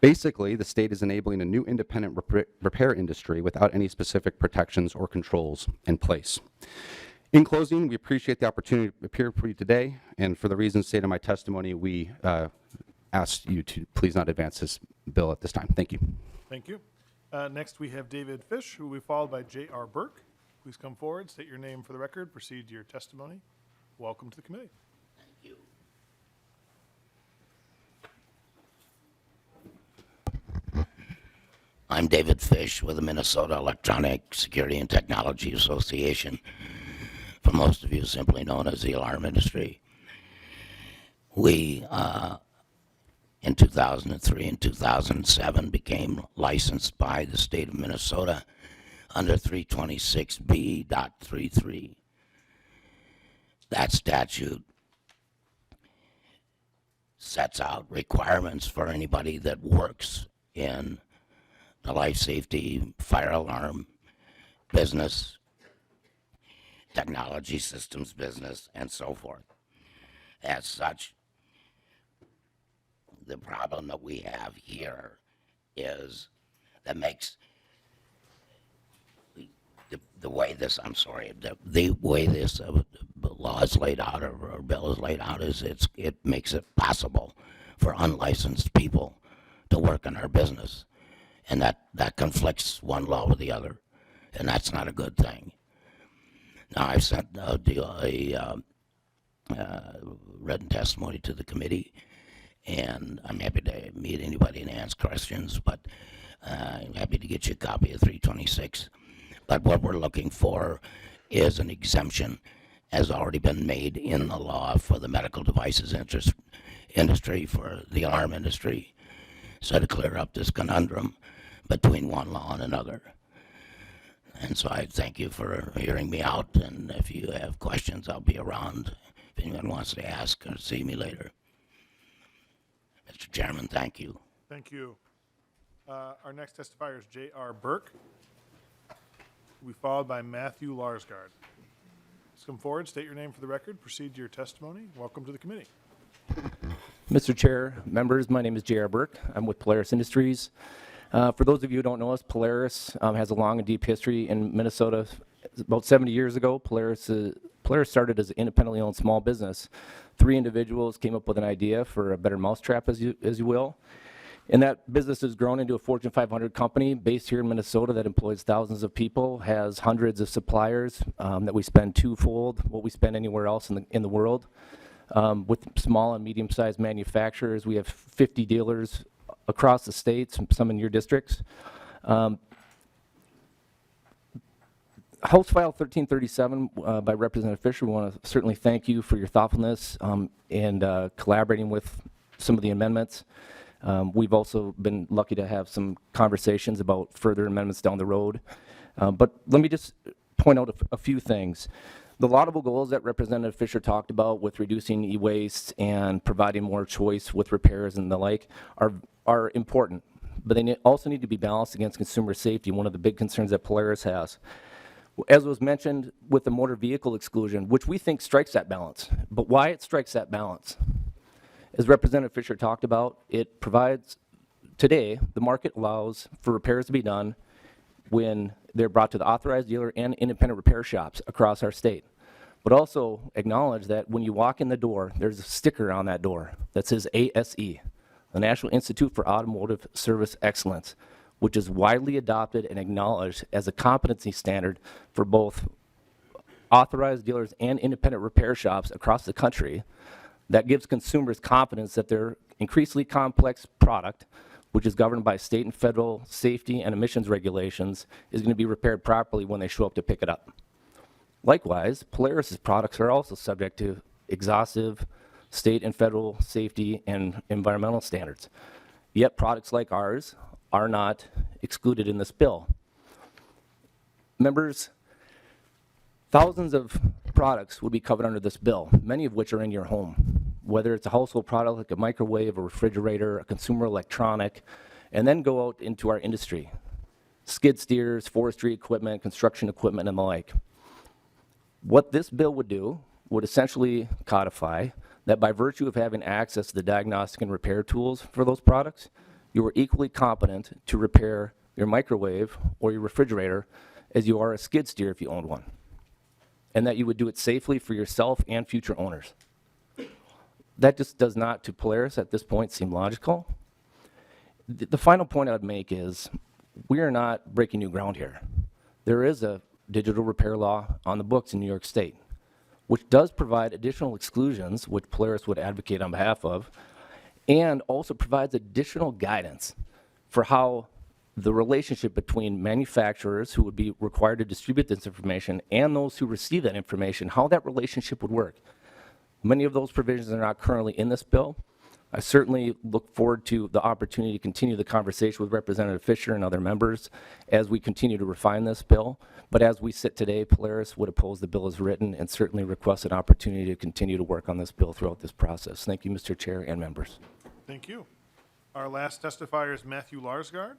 Basically, the state is enabling a new independent repair industry without any specific protections or controls in place. In closing, we appreciate the opportunity to appear for you today, and for the reasons stated in my testimony, we ask you to please not advance this bill at this time. Thank you. Thank you. Next, we have David Fish, who will be followed by J.R. Burke. Please come forward, state your name for the record, proceed to your testimony. Welcome to the committee. Thank you. I'm David Fish with the Minnesota Electronic Security and Technology Association, for most of you simply known as the alarm industry. We, in 2003 and 2007, became licensed by the state of Minnesota under 326B.33. That statute sets out requirements for anybody that works in the life safety, fire alarm business, technology systems business, and so forth. As such, the problem that we have here is that makes the way this law is laid out or bill is laid out is it makes it possible for unlicensed people to work in our business, and that conflicts one law with the other, and that's not a good thing. Now, I've sent a written testimony to the committee, and I'm happy to meet anybody and ask questions, but I'm happy to get you a copy of 326. But what we're looking for is an exemption, has already been made in the law for the medical devices industry, for the alarm industry, so to clear up this conundrum between one law and another. And so I thank you for hearing me out, and if you have questions, I'll be around if anyone wants to ask or see me later. Mr. Chairman, thank you. Thank you. Our next testifier is J.R. Burke. Will be followed by Matthew Larsgaard. Please come forward, state your name for the record, proceed to your testimony. Welcome to the committee. Mr. Chair, members, my name is J.R. Burke. I'm with Polaris Industries. For those of you who don't know us, Polaris has a long and deep history in Minnesota. About 70 years ago, Polaris started as an independently owned small business. 3 individuals came up with an idea for a better mousetrap, as you will. And that business has grown into a Fortune 500 company based here in Minnesota that employs thousands of people, has hundreds of suppliers that we spend twofold what we spend anywhere else in the world. With small and medium-sized manufacturers, we have 50 dealers across the states, some in your districts. House File 1337 by Representative Fischer, we want to certainly thank you for your thoughtfulness and collaborating with some of the amendments. We've also been lucky to have some conversations about further amendments down the road. But let me just point out a few things. The laudable goals that Representative Fischer talked about with reducing e-waste and providing more choice with repairs and the like are important, but they also need to be balanced against consumer safety, one of the big concerns that Polaris has. As was mentioned with the motor vehicle exclusion, which we think strikes that balance, but why it strikes that balance? As Representative Fischer talked about, it provides, today, the market allows for repairs to be done when they're brought to the authorized dealer and independent repair shops across our state. But also acknowledge that when you walk in the door, there's a sticker on that door that says ASE, the National Institute for Automotive Service Excellence, which is widely adopted and acknowledged as a competency standard for both authorized dealers and independent repair shops across the country. That gives consumers confidence that their increasingly complex product, which is governed by state and federal safety and emissions regulations, is going to be repaired properly when they show up to pick it up. Likewise, Polaris's products are also subject to exhaustive state and federal safety and environmental standards. Yet products like ours are not excluded in this bill. Members, thousands of products would be covered under this bill, many of which are in your home. whether it's a household product like a microwave, a refrigerator, a consumer electronic, and then go out into our industry. Skid steers, forestry equipment, construction equipment, and the like. What this bill would do would essentially codify that by virtue of having access to the diagnostic and repair tools for those products, you are equally competent to repair your microwave or your refrigerator as you are a skid steer if you owned one, and that you would do it safely for yourself and future owners. That just does not, to Polaris at this point, seem logical. The final point I would make is we are not breaking new ground here. There is a digital repair law on the books in New York State, which does provide additional exclusions, which Polaris would advocate on behalf of, and also provides additional guidance for how the relationship between manufacturers who would be required to distribute this information and those who receive that information, how that relationship would work. Many of those provisions are not currently in this bill. I certainly look forward to the opportunity to continue the conversation with Representative Fischer and other members as we continue to refine this bill. But as we sit today, Polaris would oppose the bill as written and certainly request an opportunity to continue to work on this bill throughout this process. Thank you, Mr. Chair and members. Thank you. Our last testifier is Matthew Larsgaard.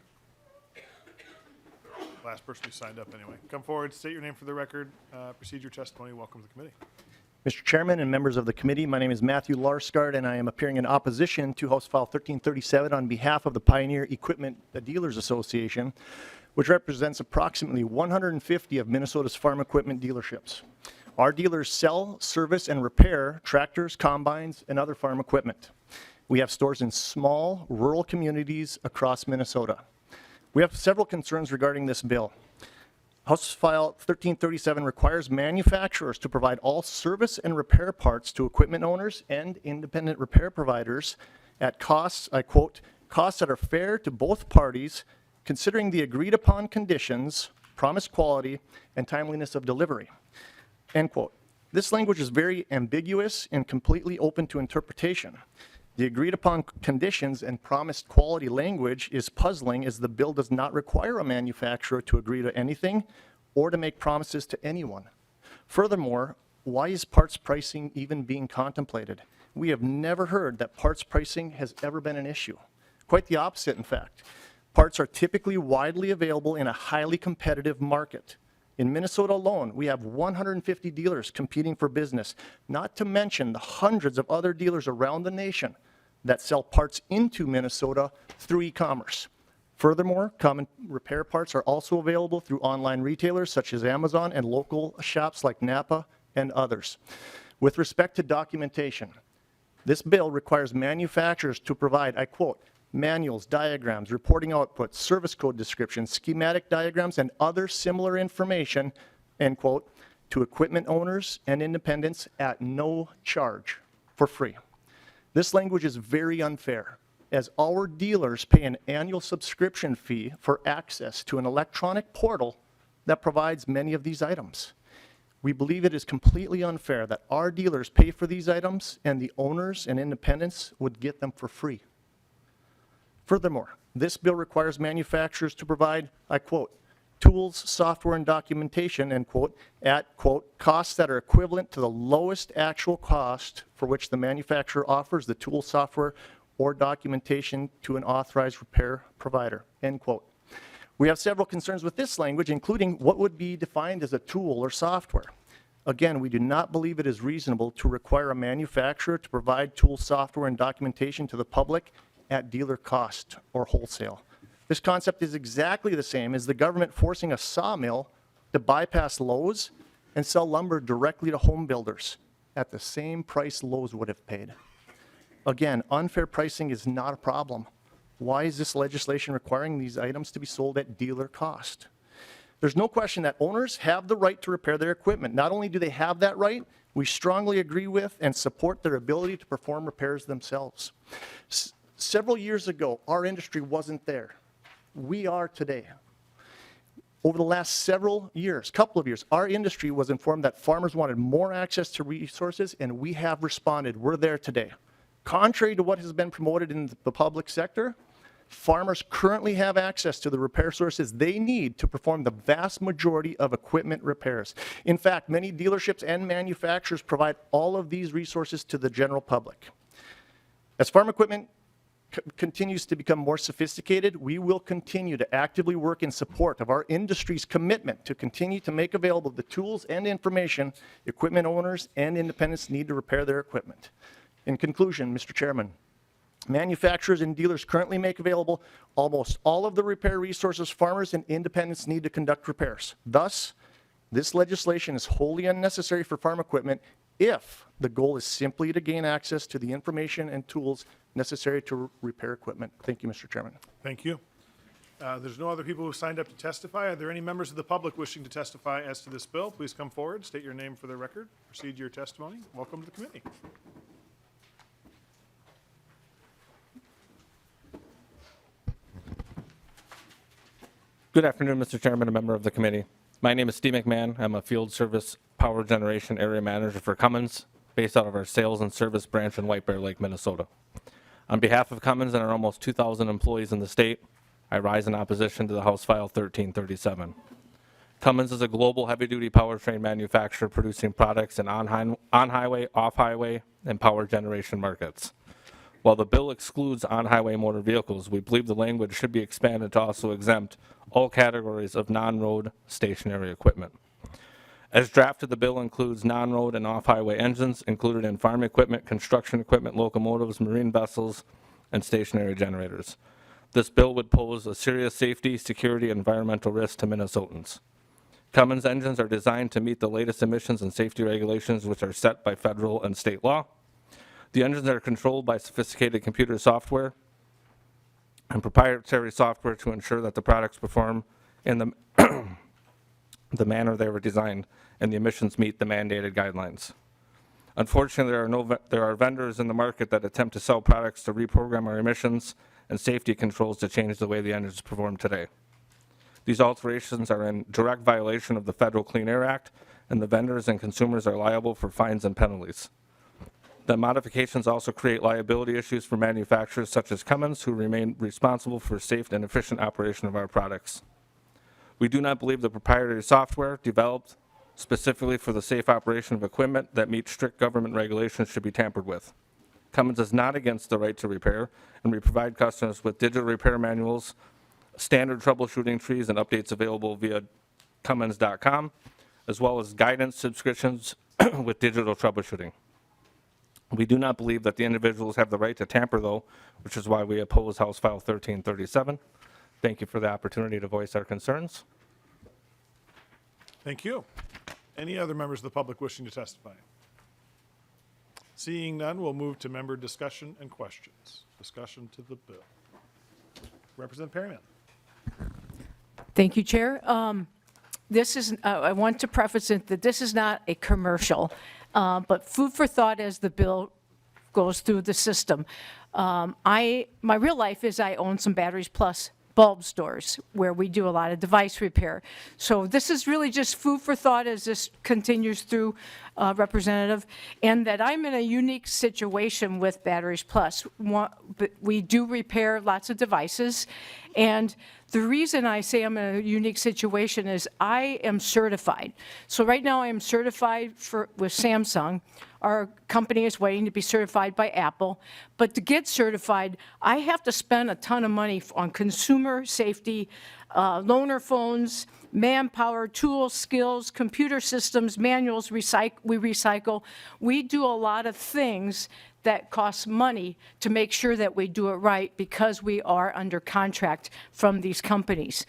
Last person who signed up anyway. Come forward, state your name for the record, proceed your testimony. Welcome to the committee. Mr. Chairman and members of the committee, my name is Matthew Larsgaard, and I am appearing in opposition to House File 1337 on behalf of the Pioneer Equipment Dealers Association, which represents approximately 150 of Minnesota's farm equipment dealerships. Our dealers sell, service, and repair tractors, combines, and other farm equipment. We have stores in small, rural communities across Minnesota. We have several concerns regarding this bill. House File 1337 requires manufacturers to provide all service and repair parts to equipment owners and independent repair providers at costs, I quote, costs that are fair to both parties, considering the agreed upon conditions, promised quality, and timeliness of delivery, end quote. This language is very ambiguous and completely open to interpretation. The agreed upon conditions and promised quality language is puzzling, as the bill does not require a manufacturer to agree to anything or to make promises to anyone. Furthermore, why is parts pricing even being contemplated? We have never heard that parts pricing has ever been an issue. Quite the opposite, in fact. Parts are typically widely available in a highly competitive market. In Minnesota alone, we have 150 dealers competing for business, not to mention the hundreds of other dealers around the nation that sell parts into Minnesota through e-commerce. Furthermore, common repair parts are also available through online retailers such as Amazon and local shops like Napa and others. With respect to documentation, this bill requires manufacturers to provide, I quote, manuals, diagrams, reporting outputs, service code descriptions, schematic diagrams, and other similar information, end quote, to equipment owners and independents at no charge, for free. This language is very unfair, as our dealers pay an annual subscription fee for access to an electronic portal that provides many of these items. We believe it is completely unfair that our dealers pay for these items and the owners and independents would get them for free. Furthermore, this bill requires manufacturers to provide, I quote, tools, software, and documentation, end quote, at, quote, costs that are equivalent to the lowest actual cost for which the manufacturer offers the tool, software, or documentation to an authorized repair provider, end quote. We have several concerns with this language, including what would be defined as a tool or software. Again, we do not believe it is reasonable to require a manufacturer to provide tool, software, and documentation to the public at dealer cost or wholesale. This concept is exactly the same as the government forcing a sawmill to bypass Lowe's and sell lumber directly to home builders at the same price Lowe's would have paid. Again, unfair pricing is not a problem. Why is this legislation requiring these items to be sold at dealer cost? There's no question that owners have the right to repair their equipment. Not only do they have that right, we strongly agree with and support their ability to perform repairs themselves. Several years ago, our industry wasn't there. We are today. Over the last several years, couple of years, our industry was informed that farmers wanted more access to resources, and we have responded. We're there today. Contrary to what has been promoted in the public sector, farmers currently have access to the repair sources they need to perform the vast majority of equipment repairs. In fact, many dealerships and manufacturers provide all of these resources to the general public. As farm equipment continues to become more sophisticated, we will continue to actively work in support of our industry's commitment to continue to make available the tools and information equipment owners and independents need to repair their equipment. In conclusion, Mr. Chairman, manufacturers and dealers currently make available almost all of the repair resources farmers and independents need to conduct repairs. Thus, this legislation is wholly unnecessary for farm equipment if the goal is simply to gain access to the information and tools necessary to repair equipment. Thank you, Mr. Chairman. Thank you. There's no other people who signed up to testify. Are there any members of the public wishing to testify as to this bill? Please come forward, state your name for the record, proceed to your testimony. Welcome to the committee. Good afternoon, Mr. Chairman and member of the committee. My name is Steve McMahon. I'm a field service power generation area manager for Cummins, based out of our sales and service branch in White Bear Lake, Minnesota. On behalf of Cummins and our almost 2,000 employees in the state, I rise in opposition to the House File 1337. Cummins is a global heavy-duty powertrain manufacturer producing products in on-highway, off-highway, and power generation markets. While the bill excludes on-highway motor vehicles, we believe the language should be expanded to also exempt all categories of non-road stationary equipment. As drafted, the bill includes non-road and off-highway engines included in farm equipment, construction equipment, locomotives, marine vessels, and stationary generators. This bill would pose a serious safety, security, and environmental risk to Minnesotans. Cummins engines are designed to meet the latest emissions and safety regulations which are set by federal and state law. The engines are controlled by sophisticated computer software and proprietary software to ensure that the products perform in the manner they were designed and the emissions meet the mandated guidelines. Unfortunately, there are vendors in the market that attempt to sell products to reprogram our emissions and safety controls to change the way the engines perform today. These alterations are in direct violation of the Federal Clean Air Act, and the vendors and consumers are liable for fines and penalties. The modifications also create liability issues for manufacturers such as Cummins, who remain responsible for safe and efficient operation of our products. We do not believe the proprietary software developed specifically for the safe operation of equipment that meets strict government regulations should be tampered with. Cummins is not against the right to repair, and we provide customers with digital repair manuals, standard troubleshooting trees, and updates available via Cummins.com, as well as guidance subscriptions with digital troubleshooting. We do not believe that the individuals have the right to tamper, though, which is why we oppose House File 1337. Thank you for the opportunity to voice our concerns. Thank you. Any other members of the public wishing to testify? Seeing none, we'll move to member discussion and questions. Discussion to the bill. Representative Perryman. Thank you, Chair. This is, I want to preface it that this is not a commercial, but food for thought as the bill goes through the system. My real life is I own some Batteries Plus bulb stores where we do a lot of device repair. So this is really just food for thought as this continues through, Representative, and that I'm in a unique situation with Batteries Plus. We do repair lots of devices, and the reason I say I'm in a unique situation is I am certified. So right now I am certified with Samsung. Our company is waiting to be certified by Apple. But to get certified, I have to spend a ton of money on consumer safety, loaner phones, manpower, tools, skills, computer systems, manuals, we recycle. We do a lot of things that cost money to make sure that we do it right because we are under contract from these companies.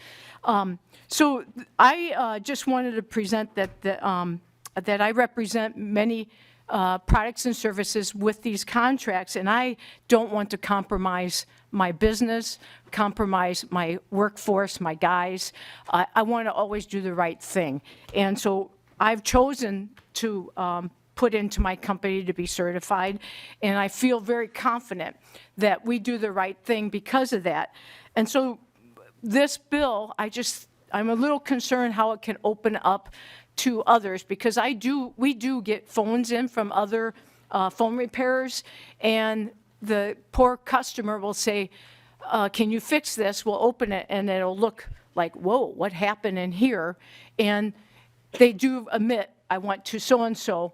So I just wanted to present that I represent many products and services with these contracts, and I don't want to compromise my business, compromise my workforce, my guys. I want to always do the right thing. And so I've chosen to put into my company to be certified, and I feel very confident that we do the right thing because of that. And so this bill, I'm a little concerned how it can open up to others, because we do get phones in from other phone repairers, and the poor customer will say, can you fix this? We'll open it, and it'll look like, whoa, what happened in here? And they do admit, I want to so-and-so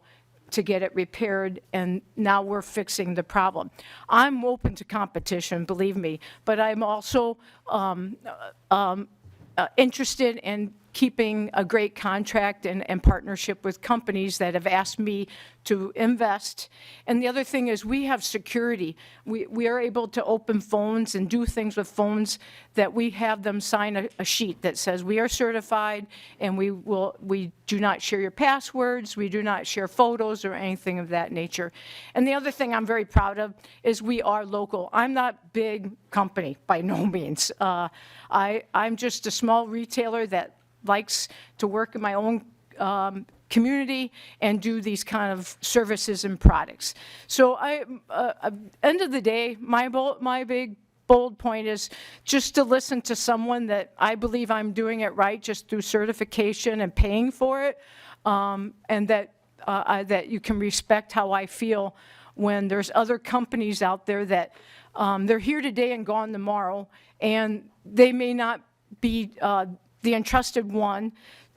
to get it repaired, and now we're fixing the problem. I'm open to competition, believe me, but I'm also interested in keeping a great contract and partnership with companies that have asked me to invest. And the other thing is we have security. We are able to open phones and do things with phones that we have them sign a sheet that says we are certified and we do not share your passwords, we do not share photos or anything of that nature. And the other thing I'm very proud of is we are local. I'm not big company by no means. I'm just a small retailer that likes to work in my own community and do these kind of services and products. So end of the day, my big bold point is just to listen to someone that I believe I'm doing it right just through certification and paying for it, and that you can respect how I feel when there's other companies out there that they're here today and gone tomorrow, and they may not be the entrusted one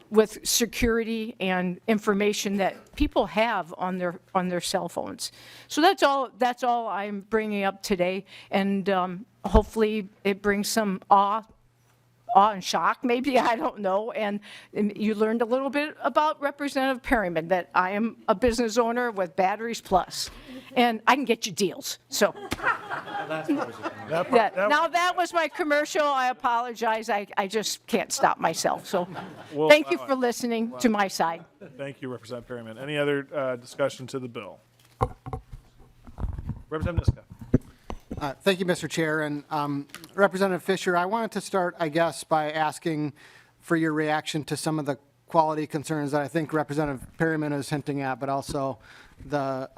with security and information that people have on their cell phones. So that's all I'm bringing up today, and hopefully it brings some awe and shock, maybe, I don't know. And you learned a little bit about Representative Perryman, that I am a business owner with Batteries Plus, and I can get you deals. So now that was my commercial. I apologize. I just can't stop myself. So thank you for listening to my side. Thank you, Representative Perryman. Any other discussion to the bill? Representative Niska. Thank you, Mr. Chair. And Representative Fischer, I wanted to start, I guess, by asking for your reaction to some of the quality concerns that I think Representative Perryman is hinting at, but also the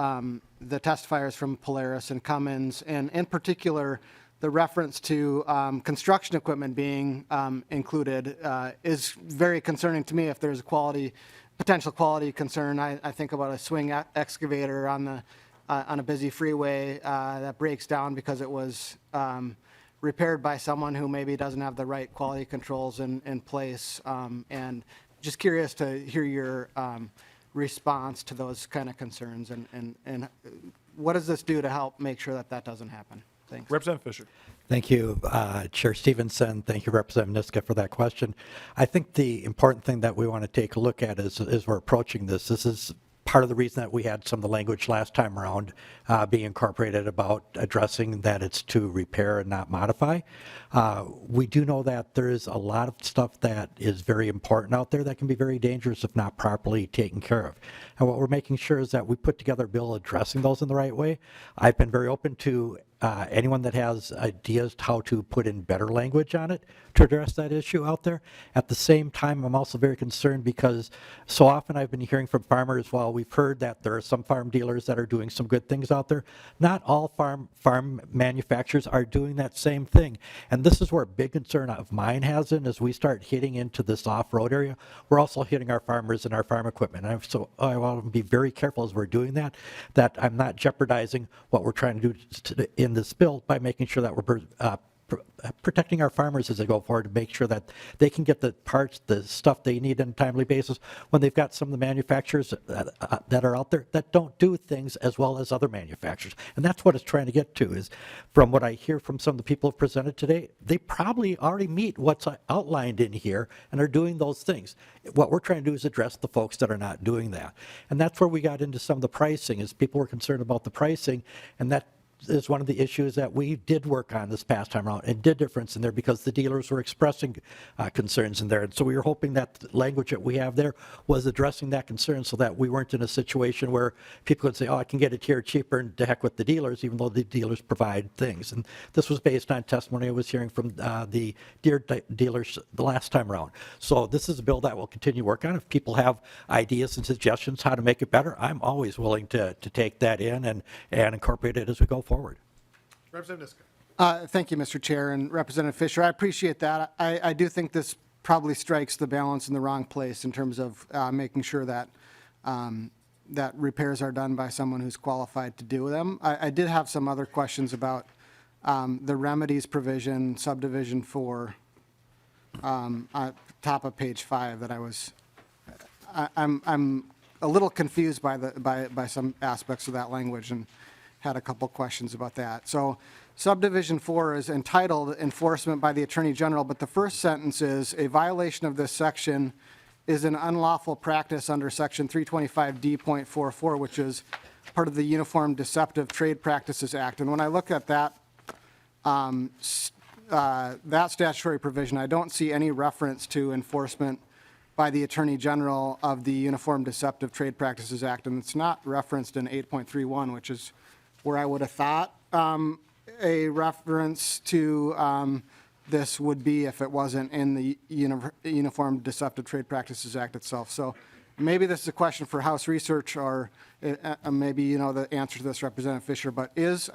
testifiers from Polaris and Cummins, and in particular, the reference to construction equipment being included is very concerning to me. If there's a potential quality concern, I think about a swing excavator on a busy freeway that breaks down because it was repaired by someone who maybe doesn't have the right quality controls in place. And just curious to hear your response to those kind of concerns, and what does this do to help make sure that that doesn't happen? Thanks. Representative Fischer. Thank you, Chair Stevenson. Thank you, Representative Niska, for that question. I think the important thing that we want to take a look at as we're approaching this is part of the reason that we had some of the language last time around being incorporated about addressing that it's to repair and not modify. We do know that there is a lot of stuff that is very important out there that can be very dangerous if not properly taken care of. And what we're making sure is that we put together a bill addressing those in the right way. I've been very open to anyone that has ideas how to put in better language on it to address that issue out there. At the same time, I'm also very concerned because so often I've been hearing from farmers, while we've heard that there are some farm dealers that are doing some good things out there, not all farm manufacturers are doing that same thing. And this is where a big concern of mine has been as we start hitting into this off-road area, we're also hitting our farmers and our farm equipment. And so I want to be very careful as we're doing that I'm not jeopardizing what we're trying to do in this bill by making sure that we're protecting our farmers as they go forward to make sure that they can get the parts, the stuff they need on a timely basis when they've got some of the manufacturers that are out there that don't do things as well as other manufacturers. And that's what it's trying to get to is, from what I hear from some of the people who presented today, they probably already meet what's outlined in here and are doing those things. What we're trying to do is address the folks that are not doing that. And that's where we got into some of the pricing, is people were concerned about the pricing, and that is one of the issues that we did work on this past time around and did difference in there because the dealers were expressing concerns in there. And so we were hoping that the language that we have there was addressing that concern so that we weren't in a situation where people would say, oh, I can get it here cheaper and to heck with the dealers, even though the dealers provide things. And this was based on testimony I was hearing from the Deere dealers the last time around. So this is a bill that we'll continue to work on. If people have ideas and suggestions how to make it better, I'm always willing to take that in and incorporate it as we go forward. Representative Niska. Thank you, Mr. Chair, and Representative Fischer. I appreciate that. I do think this probably strikes the balance in the wrong place in terms of making sure that that repairs are done by someone who's qualified to do them. I did have some other questions about the remedies provision, subdivision 4, top of page 5 that I'm a little confused by some aspects of that language and had a couple questions about that. So subdivision 4 is entitled Enforcement by the Attorney General, but the first sentence is, a violation of this section is an unlawful practice under section 325D.44, which is part of the Uniform Deceptive Trade Practices Act. And when I look at that, that statutory provision, I don't see any reference to enforcement by the Attorney General of the Uniform Deceptive Trade Practices Act, and it's not referenced in 8.31, which is where I would have thought a reference to this would be if it wasn't in the Uniform Deceptive Trade Practices Act itself. So maybe this is a question for House Research, or maybe you know the answer to this, Representative Fischer, but is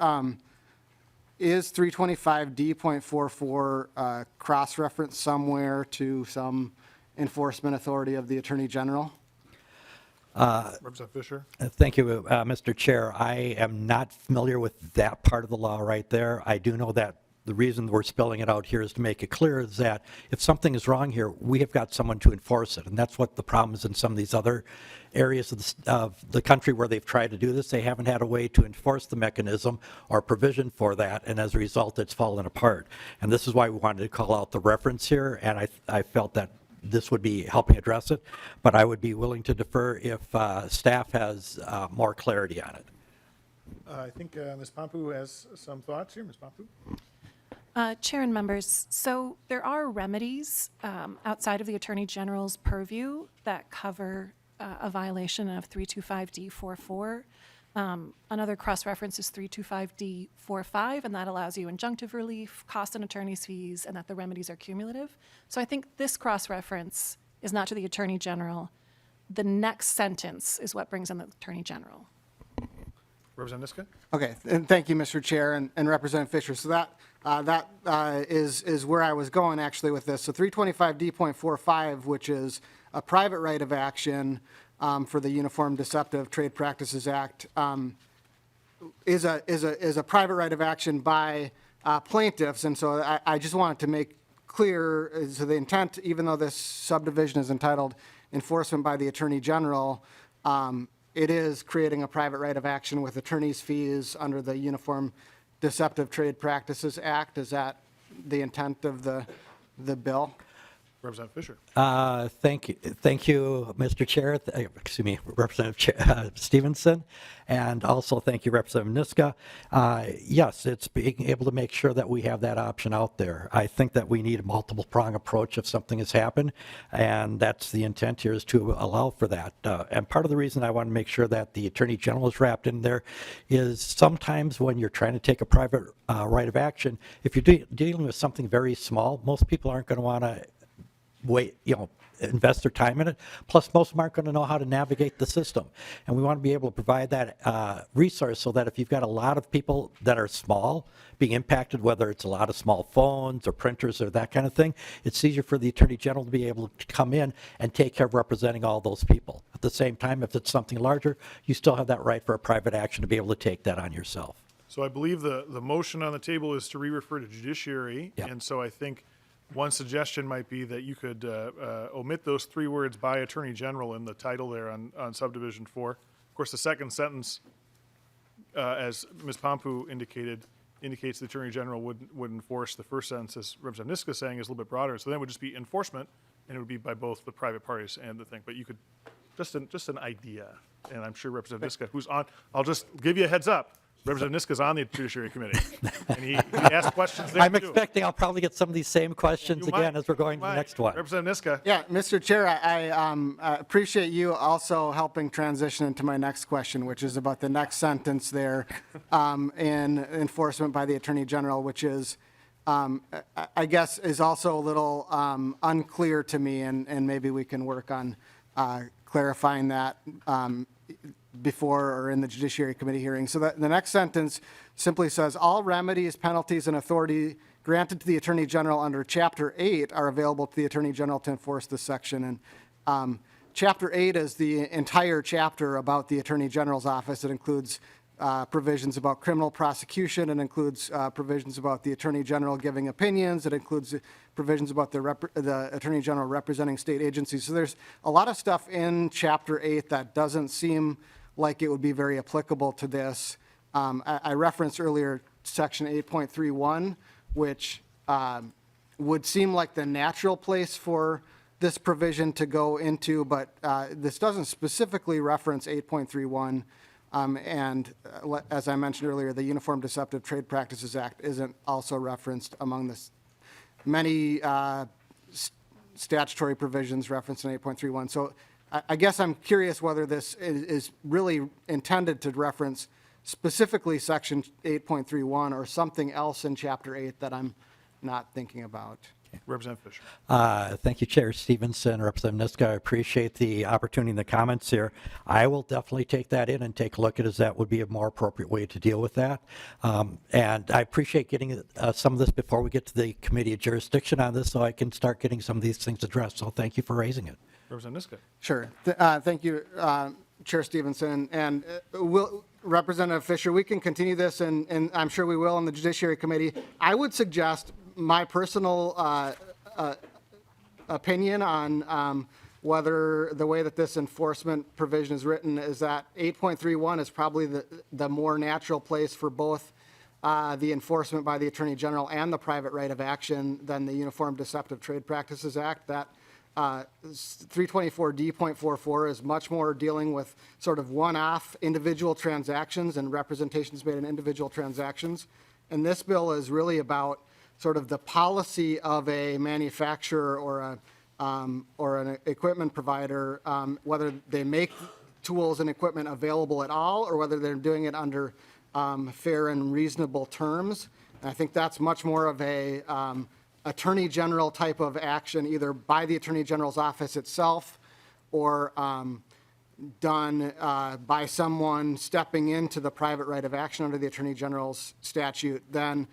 325D.44 cross-referenced somewhere to some enforcement authority of the Attorney General? Representative Fischer? Thank you, Mr. Chair. I am not familiar with that part of the law right there. I do know that the reason we're spelling it out here is to make it clear is that if something is wrong here, we have got someone to enforce it. And that's what the problem is in some of these other areas of the country where they've tried to do this. They haven't had a way to enforce the mechanism or provision for that. And as a result, it's fallen apart. And this is why we wanted to call out the reference here. And I felt that this would be helping address it, but I would be willing to defer if staff has more clarity on it. I think Ms. Pompu has some thoughts here. Ms. Pompu? Chair and members, so there are remedies outside of the Attorney General's purview that cover a violation of 325D.44. Another cross-reference is 325D.45, and that allows you injunctive relief, cost and attorney's fees, and that the remedies are cumulative. So I think this cross-reference is not to the Attorney General. The next sentence is what brings in the Attorney General. Representative Niska? Okay, and thank you, Mr. Chair, and Representative Fischer. So that is where I was going actually with this. So 325D.45, which is a private right of action for the Uniform Deceptive Trade Practices Act, is a private right of action by plaintiffs. And so I just wanted to make clear, so the intent, even though this subdivision is entitled Enforcement by the Attorney General, it is creating a private right of action with attorney's fees under the Uniform Deceptive Trade Practices Act. Is that the intent of the bill? Representative Fischer. Thank you, Mr. Chair. Excuse me, Representative Stevenson, and also thank you, Representative Niska. Yes, it's being able to make sure that we have that option out there. I think that we need a multiple prong approach if something has happened, and that's the intent here, is to allow for that. And part of the reason I want to make sure that the Attorney General is wrapped in there is sometimes when you're trying to take a private right of action, if you're dealing with something very small, most people aren't going to want to invest their time in it. Plus, most of them aren't going to know how to navigate the system. And we want to be able to provide that resource so that if you've got a lot of people that are small being impacted, whether it's a lot of small phones or printers or that kind of thing, it's easier for the Attorney General to be able to come in and take care of representing all those people. At the same time, if it's something larger, you still have that right for a private action to be able to take that on yourself. So I believe the motion on the table is to re-refer to judiciary. Yep. And so I think one suggestion might be that you could omit those three words by Attorney General in the title there on subdivision 4. Of course, the second sentence, as Ms. Pompu indicates the Attorney General would enforce. The first sentence, as Representative Niska is saying, is a little bit broader. So then it would just be enforcement, and it would be by both the private parties and the thing. But you could, just an idea. And I'm sure Representative Niska, who's on, I'll just give you a heads up. Representative Niska's on the Judiciary Committee, and he asked questions there I'm too. expecting I'll probably get some of these same questions again as we're going to the next one. Representative Niska. Yeah, Mr. Chair, I appreciate you also helping transition into my next question, which is about the next sentence there in enforcement by the Attorney General, which is, I guess, is also a little unclear to me, and maybe we can work on clarifying that before or in the Judiciary Committee hearing. So that the next sentence simply says, all remedies, penalties, and authority granted to the Attorney General under Chapter 8 are available to the Attorney General to enforce this section. And Chapter 8 is the entire chapter about the Attorney General's office. It includes provisions about criminal prosecution. It includes provisions about the Attorney General giving opinions. It includes provisions about the Attorney General representing state agencies. So there's a lot of stuff in Chapter 8 that doesn't seem like it would be very applicable to this. I referenced earlier Section 8.31, which would seem like the natural place for this provision to go into, but this doesn't specifically reference 8.31. As I mentioned earlier, the Uniform Deceptive Trade Practices Act isn't also referenced among the many statutory provisions referenced in 8.31. So I guess I'm curious whether this is really intended to reference specifically Section 8.31 or something else in Chapter 8 that I'm not thinking about. Representative Fischer. Thank you, Chair Stevenson, Representative Niska. I appreciate the opportunity and the comments here. I will definitely take that in and take a look at it, as that would be a more appropriate way to deal with that. And I appreciate getting some of this before we get to the committee of jurisdiction on this, so I can start getting some of these things addressed. So thank you for raising it. Representative Niska. Sure. Thank you, Chair Stevenson. And Representative Fischer, we can continue this, and I'm sure we will in the Judiciary Committee. I would suggest my personal opinion on whether the way that this enforcement provision is written is that 8.31 is probably the more natural place for both the enforcement by the Attorney General and the private right of action than the Uniform Deceptive Trade Practices Act. That 324D.44 is much more dealing with sort of one-off individual transactions and representations made in individual transactions. And this bill is really about sort of the policy of a manufacturer or an equipment provider, whether they make tools and equipment available at all or whether they're doing it under fair and reasonable terms. And I think that's much more of a Attorney General type of action, either by the Attorney General's office itself or done by someone stepping into the private right of action under the Attorney General's statute than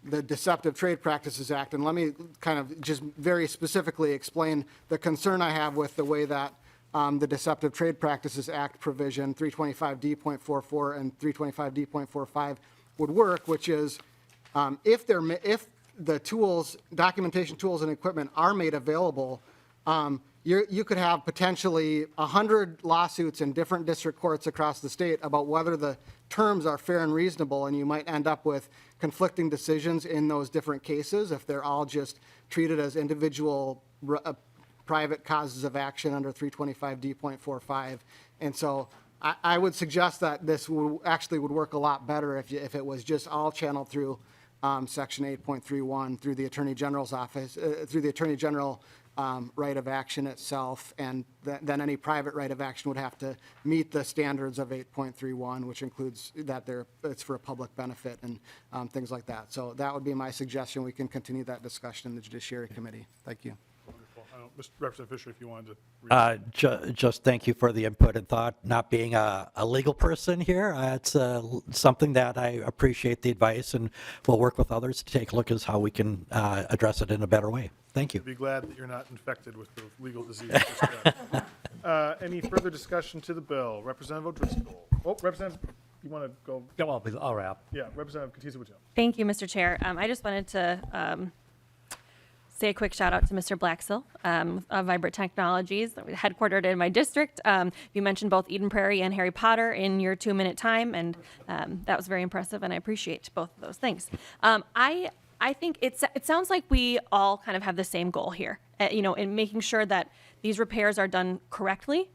the Deceptive Trade Practices Act. And let me kind of just very specifically explain the concern I have with the way that the Deceptive Trade Practices Act provision 325D.44 and 325D.45 would work, which is if the tools, documentation tools and equipment are made available, you could have potentially 100 lawsuits in different district courts across the state about whether the terms are fair and reasonable, and you might end up with conflicting decisions in those different cases if they're all just treated as individual private causes of action under 325D.45. And so I would suggest that this actually would work a lot better if it was just all channeled through Section 8.31 through the Attorney General's office, through the Attorney General right of action itself, and then any private right of action would have to meet the standards of 8.31, which includes that it's for a public benefit and things like that. So that would be my suggestion. We can continue that discussion in the Judiciary Committee. Thank you. Wonderful. Mr. Representative Fischer, if you wanted to. Just thank you for the input and thought. Not being a legal person here, it's something that I appreciate the advice, and we'll work with others to take a look at how we can address it in a better way. Thank you. Be glad that you're not infected with the legal disease. Any further discussion to the bill? Representative O'Driscoll. Oh, Representative, you want to go? Yeah, well, I'll wrap. Yeah, Representative Katiza-Wutil. Thank you, Mr. Chair. I just wanted to say a quick shout out to Mr. Blaxill of Vibrant Technologies, headquartered in my district. You mentioned both Eden Prairie and Harry Potter in your 2-minute time, and that was very impressive, and I appreciate both of those things. I think it sounds like we all kind of have the same goal here, in making sure that these repairs are done correctly.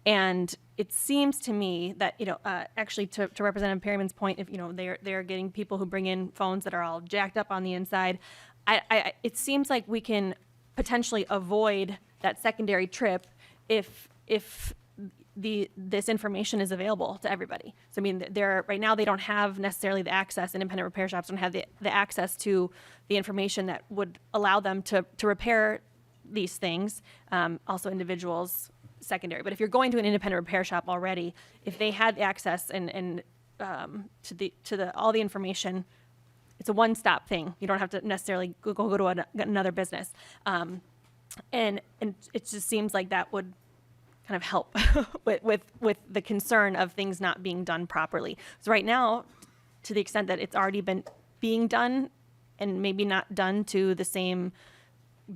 And it seems to me that, actually to Representative Perryman's point, if, they're getting people who bring in phones that are all jacked up on the inside, it seems like we can potentially avoid that secondary trip if this information is available to everybody. So, I mean, right now they don't have necessarily the access, independent repair shops don't have the access to the information that would allow them to repair these things, also individuals secondary. But if you're going to an independent repair shop already, if they had access and to all the information, it's a one-stop thing. You don't have to necessarily go to another business. And it just seems like that would kind of help with the concern of things not being done properly. So right now, to the extent that it's already been being done and maybe not done to the same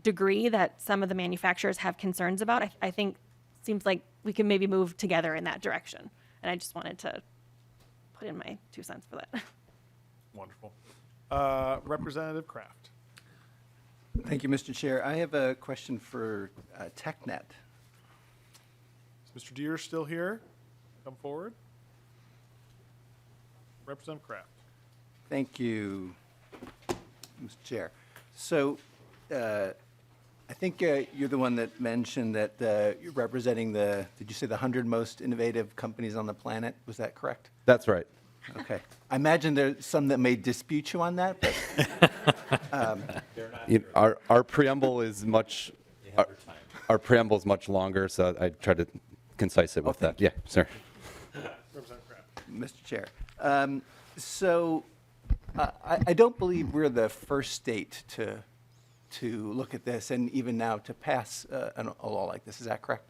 degree that some of the manufacturers have concerns about, I think seems like we can maybe move together in that direction. And I just wanted to put in my 2 cents for that. Wonderful. Representative Kraft. Thank you, Mr. Chair. I have a question for TechNet. Is Mr. Deere still here? Come forward. Representative Kraft. Thank you, Mr. Chair. So I think you're the one that mentioned that you're representing did you say the 100 most innovative companies on the planet? Was that correct? That's right. Okay. I imagine there's some that may dispute you on that, but Our preamble is much our preamble is much longer, so I try to concise it with that. Yeah, sir. Mr. Chair. So I don't believe we're the first state to look at this and even now to pass a law like this. Is that correct?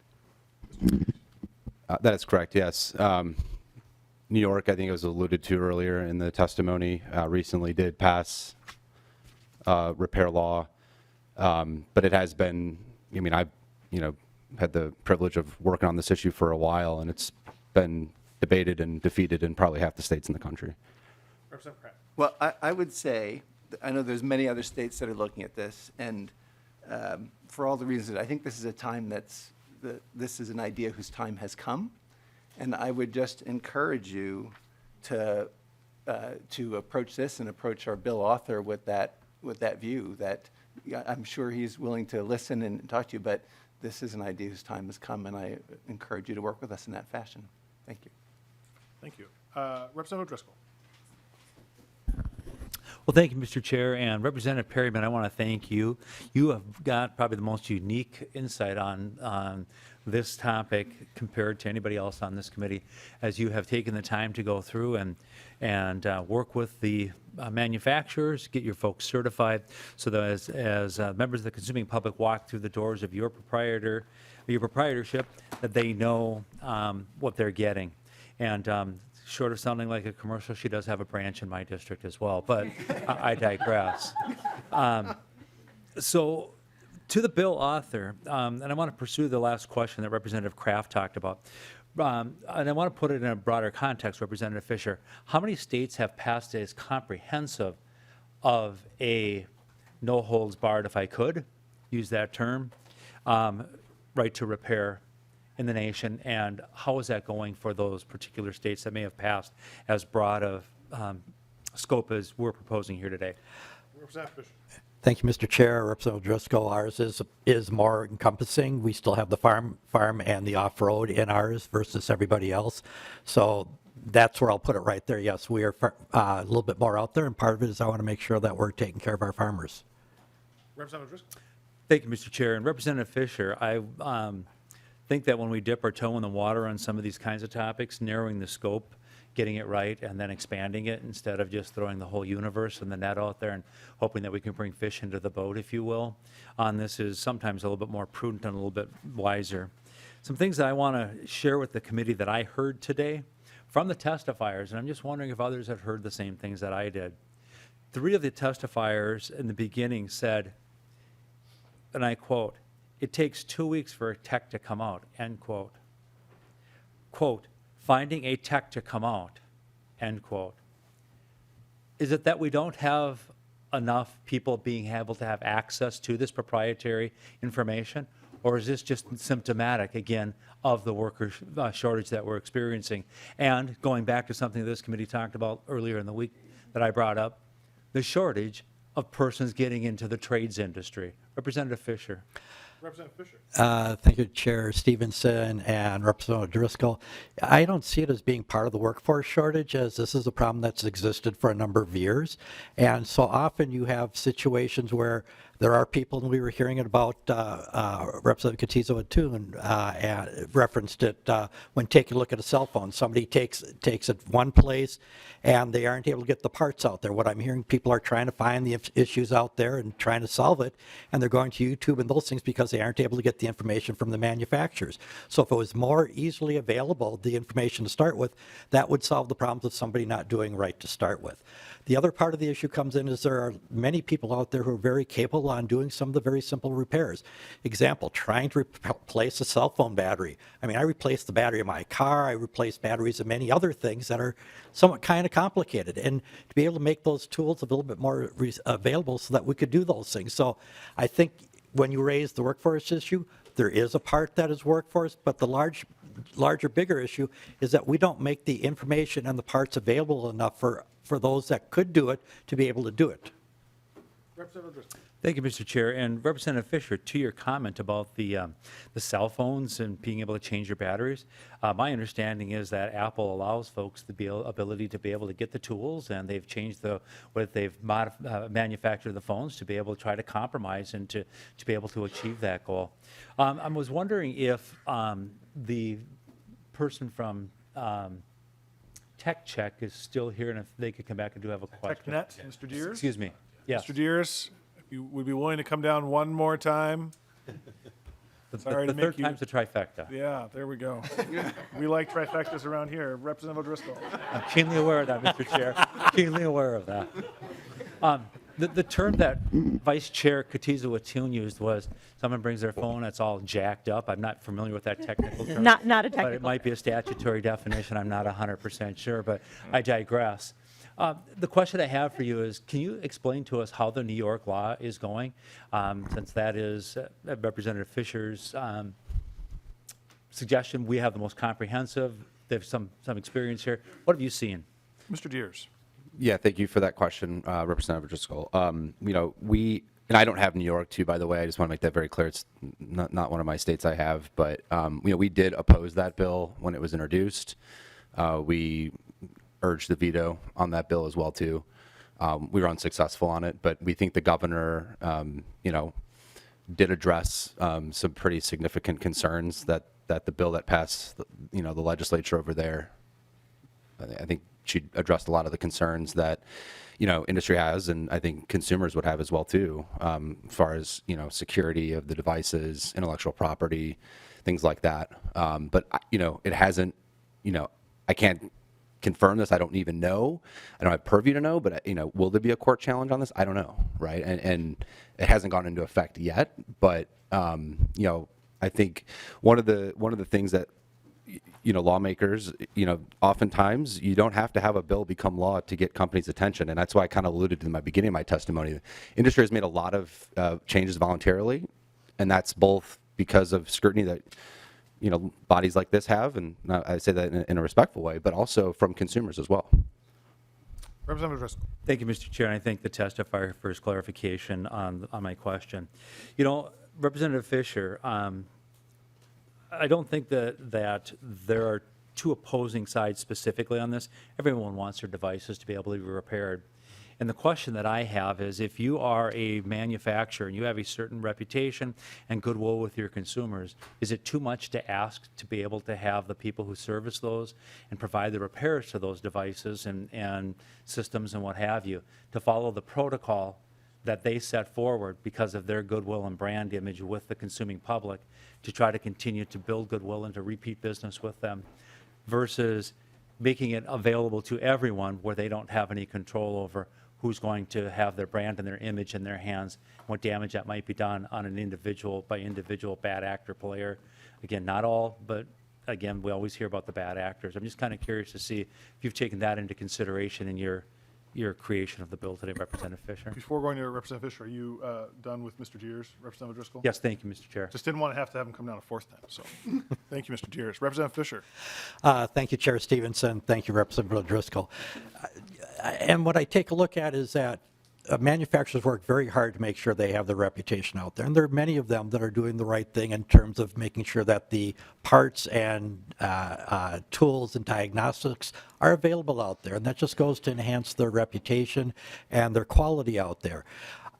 That is correct, yes. New York, I think it was alluded to earlier in the testimony, recently did pass repair law, but it has been, I mean, I've, had the privilege of working on this issue for a while, and it's been debated and defeated in probably half the states in the country. Representative Kraft. Well, I would say, I know there's many other states that are looking at this, and for all the reasons, I think this is a time this is an idea whose time has come, and I would just encourage you to approach this and approach our bill author with that view that I'm sure he's willing to listen and talk to you, but this is an idea whose time has come, and I encourage you to work with us in that fashion. Thank you. Thank you. Representative Driscoll. Well, thank you, Mr. Chair, and Representative Perryman, I want to thank you. You have got probably the most unique insight on this topic compared to anybody else on this committee, as you have taken the time to go through and work with the manufacturers, get your folks certified, so that as members of the consuming public walk through the doors of your proprietorship, that they know what they're getting. And short of sounding like a commercial, she does have a branch in my district as well, but I digress. So to the bill author, and I want to pursue the last question that Representative Kraft talked about, and I want to put it in a broader context, Representative Fischer. How many states have passed as comprehensive of a no holds barred, if I could use that term, right to repair in the nation, and how is that going for those particular states that may have passed as broad of scope as we're proposing here today? Representative Fischer. Thank you, Mr. Chair. Representative Driscoll, ours is more encompassing. We still have the farm and the off-road in ours versus everybody else. So that's where I'll put it right there. Yes, we are a little bit more out there, and part of it is I want to make sure that we're taking care of our farmers. Representative Driscoll. Thank you, Mr. Chair. And Representative Fischer, I think that when we dip our toe in the water on some of these kinds of topics, narrowing the scope, getting it right, and then expanding it instead of just throwing the whole universe and the net out there and hoping that we can bring fish into the boat, if you will, on this is sometimes a little bit more prudent and a little bit wiser. Some things that I want to share with the committee that I heard today from the testifiers, and I'm just wondering if others have heard the same things that I did. 3 of the testifiers in the beginning said, and I quote, "It takes 2 weeks for a tech to come out," end quote. Quote, "Finding a tech to come out," end quote. Is it that we don't have enough people being able to have access to this proprietary information? Or is this just symptomatic, again, of the worker shortage that we're experiencing? And going back to something this committee talked about earlier in the week that I brought up, the shortage of persons getting into the trades industry. Representative Fischer. Representative Fischer. Thank you, Chair Stevenson and Representative Driscoll. I don't see it as being part of the workforce shortage, as this is a problem that's existed for a number of years. And so often you have situations where There are people, and we were hearing it about Representative Cotizo too, and referenced it when taking a look at a cell phone. Somebody takes it one place, and they aren't able to get the parts out there. What I'm hearing, people are trying to find the issues out there and trying to solve it, and they're going to YouTube and those things because they aren't able to get the information from the manufacturers. So if it was more easily available, the information to start with, that would solve the problems of somebody not doing right to start with. The other part of the issue comes in is there are many people out there who are very capable on doing some of the very simple repairs. Example, trying to replace a cell phone battery. I mean, I replaced the battery of my car, I replaced batteries of many other things that are somewhat kind of complicated. And to be able to make those tools a little bit more available so that we could do those things. So I think when you raise the workforce issue, there is a part that is workforce, but the larger, bigger issue is that we don't make the information and the parts available enough for those that could do it to be able to do it. Thank you, Mr. Chair. And Representative Fischer, to your comment about the cell phones and being able to change your batteries, my understanding is that Apple allows folks the ability to be able to get the tools, and they've changed they've manufactured the phones to be able to try to compromise and to be able to achieve that goal. I was wondering if the person from Tech Check is still here, and if they could come back and do have a question. TechNet, Mr. Deers? Excuse me. Yes. Mr. Deers, if you would be willing to come down one more time. Sorry the to make third you. time's the trifecta. Yeah, there we go. We like trifectas around here. Representative O'Driscoll. I'm keenly aware of that, Mr. Chair. Keenly aware of that. The term that Vice Chair Cotizo used was someone brings their phone that's all jacked up. I'm not familiar with that technical term. Not a technical But it might be a statutory definition. I'm not 100% sure, but I digress. The question I have for you is, can you explain to us how the New York law is going? Since that is Representative Fischer's suggestion, we have the most comprehensive. There's some experience here. What have you seen? Mr. Deers. Yeah, thank you for that question, Representative Driscoll. And I don't have New York too, by the way. I just want to make that very clear. It's not one of my states I have, but we did oppose that bill when it was introduced. We urged the veto on that bill as well too. We were unsuccessful on it, but we think the governor, did address some pretty significant concerns that the bill that passed, the legislature over there. I think she addressed a lot of the concerns that, industry has, and I think consumers would have as well too, as far as, security of the devices, intellectual property, things like that. But, it hasn't, I can't confirm this. I don't even know. I don't have purview to know, but, will there be a court challenge on this? I don't know, right? And it hasn't gone into effect yet, but, I think one of the things that, lawmakers, oftentimes you don't have to have a bill become law to get companies' attention. And that's why I kind of alluded to in my beginning of my testimony. Industry has made a lot of changes voluntarily, and that's both because of scrutiny that, bodies like this have, and I say that in a respectful way, but also from consumers as well. Representative Driscoll. Thank you, Mr. Chair, and I thank the testifier for his clarification on my question. Representative Fischer, I don't think that there are two opposing sides specifically on this. Everyone wants their devices to be able to be repaired. And the question that I have is, if you are a manufacturer and you have a certain reputation and goodwill with your consumers, is it too much to ask to be able to have the people who service those and provide the repairs to those devices and systems and what have you to follow the protocol that they set forward because of their goodwill and brand image with the consuming public, to try to continue to build goodwill and to repeat business with them, versus making it available to everyone where they don't have any control over who's going to have their brand and their image in their hands, what damage that might be done on an individual by individual bad actor player. Again, not all, but again, we always hear about the bad actors. I'm just kind of curious to see if you've taken that into consideration in your creation of the bill today, Representative Fischer. Before going to Representative Fischer, are you done with Mr. Deers, Representative Driscoll? Yes, thank you, Mr. Chair. Just didn't want to have him come down a fourth time, so thank you, Mr. Deers. Representative Fischer. Thank you, Chair Stevenson. Thank you, Representative Driscoll. And what I take a look at is that manufacturers work very hard to make sure they have their reputation out there. And there are many of them that are doing the right thing in terms of making sure that the parts and tools and diagnostics are available out there. And that just goes to enhance their reputation and their quality out there.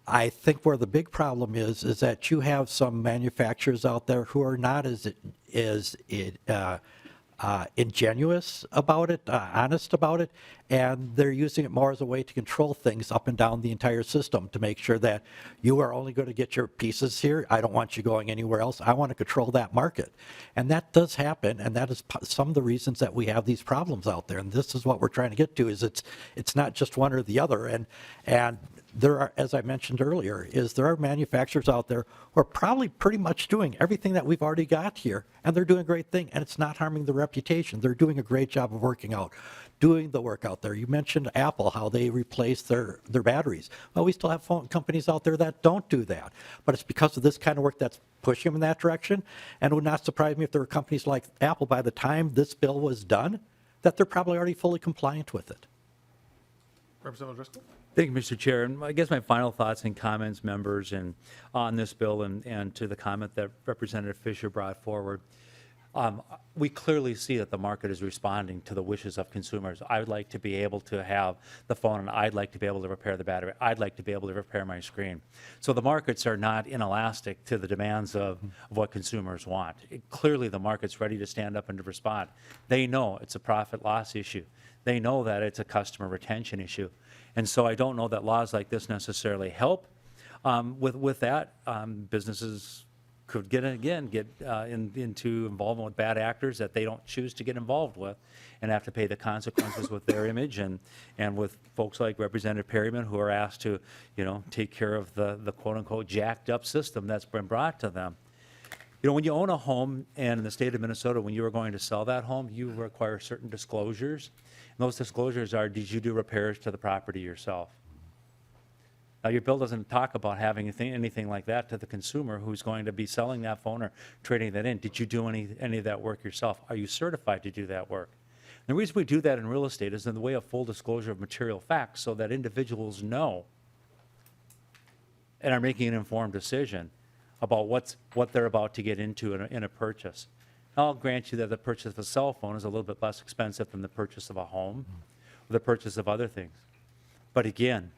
I think where the big problem is that you have some manufacturers out there who are not as ingenuous about it, honest about it, and they're using it more as a way to control things up and down the entire system to make sure that you are only going to get your pieces here. I don't want you going anywhere else. I want to control that market. And that does happen, and that is some of the reasons that we have these problems out there. And this is what we're trying to get to, is it's not just one or the other. And there are, as I mentioned earlier, there are manufacturers out there who are probably pretty much doing everything that we've already got here, and they're doing a great thing, and it's not harming the reputation. They're doing a great job of doing the work out there. You mentioned Apple, how they replaced their batteries. Well, we still have phone companies out there that don't do that, but it's because of this kind of work that's pushing them in that direction. And it would not surprise me if there were companies like Apple, by the time this bill was done, that they're probably already fully compliant with it. Representative Driscoll? Thank you, Mr. Chair. And I guess my final thoughts and comments, members, and on this bill and to the comment that Representative Fischer brought forward. We clearly see that the market is responding to the wishes of consumers. I would like to be able to have the phone, and I'd like to be able to repair the battery. I'd like to be able to repair my screen. So the markets are not inelastic to the demands of what consumers want. Clearly, the market's ready to stand up and to respond. They know it's a profit loss issue. They know that it's a customer retention issue. And so I don't know that laws like this necessarily help. With that, businesses could get into involvement with bad actors that they don't choose to get involved with, and have to pay the consequences with their image, and with folks like Representative Perryman, who are asked to, take care of the quote unquote jacked up system that's been brought to them. When you own a home, and in the state of Minnesota, when you are going to sell that home, you require certain disclosures. And those disclosures are, did you do repairs to the property yourself? Now, your bill doesn't talk about having anything like that to the consumer who's going to be selling that phone or trading that in. Did you do any of that work yourself? Are you certified to do that work? And the reason we do that in real estate is in the way of full disclosure of material facts, so that individuals know and are making an informed decision about what they're about to get into in a purchase. I'll grant you that the purchase of a cell phone is a little bit less expensive than the purchase of a home or the purchase of other things. But again,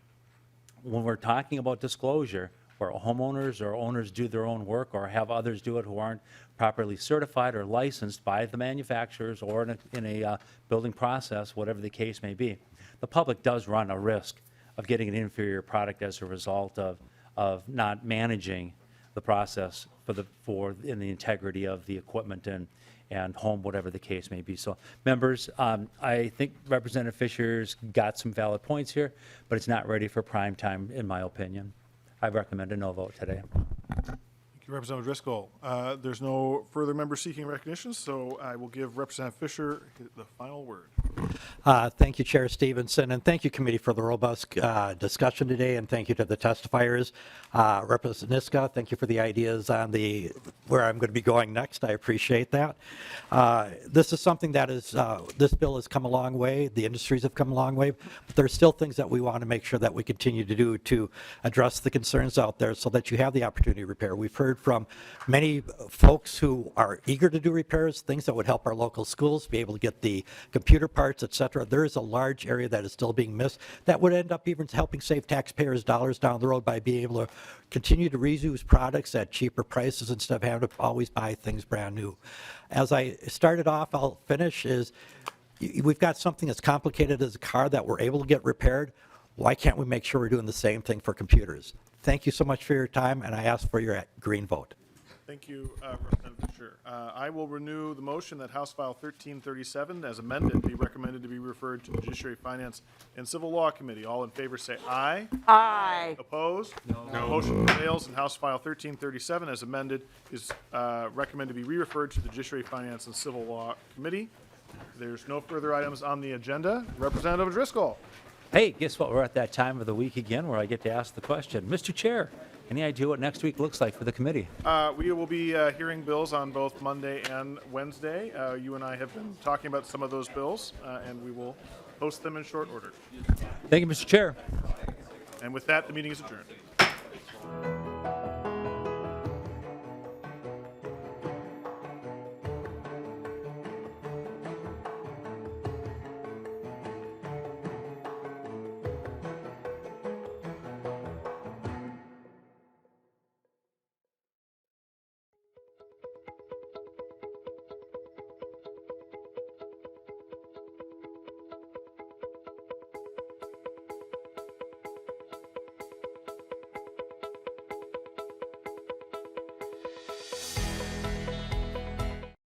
when we're talking about disclosure, where homeowners or owners do their own work or have others do it who aren't properly certified or licensed by the manufacturers or in a building process, whatever the case may be, the public does run a risk of getting an inferior product as a result of not managing the process in the integrity of the equipment and home, whatever the case may be. So, members, I think Representative Fischer's got some valid points here, but it's not ready for prime time, in my opinion. I recommend a no vote today. Thank you, Representative Driscoll. There's no further members seeking recognition, so I will give Representative Fischer the final word. Thank you, Chair Stevenson, and thank you, committee, for the robust discussion today, and thank you to the testifiers. Representative Niska, thank you for the ideas on where I'm going to be going next. I appreciate that. This is something that this bill has come a long way. The industries have come a long way, but there's still things that we want to make sure that we continue to do to address the concerns out there so that you have the opportunity to repair. We've heard from many folks who are eager to do repairs, things that would help our local schools be able to get the computer parts, et cetera. There is a large area that is still being missed that would end up even helping save taxpayers dollars down the road by being able to continue to reuse products at cheaper prices instead of having to always buy things brand new. As I started off, I'll finish, is we've got something as complicated as a car that we're able to get repaired. Why can't we make sure we're doing the same thing for computers? Thank you so much for your time, and I ask for your green vote. Thank you, Representative Fischer. I will renew the motion that House File 1337, as amended, be recommended to be referred to the Judiciary, Finance, and Civil Law Committee. All in favor say aye. Aye. Opposed? No. Motion prevails, and House File 1337, as amended, is recommended to be re-referred to the Judiciary, Finance, and Civil Law Committee. There's no further items on the agenda. Representative Driscoll. Hey, guess what? We're at that time of the week again where I get to ask the question. Mr. Chair, any idea what next week looks like for the committee? We will be hearing bills on both Monday and Wednesday. You and I have been talking about some of those bills, and we will post them in short order. Thank you, Mr. Chair. And with that, the meeting is adjourned.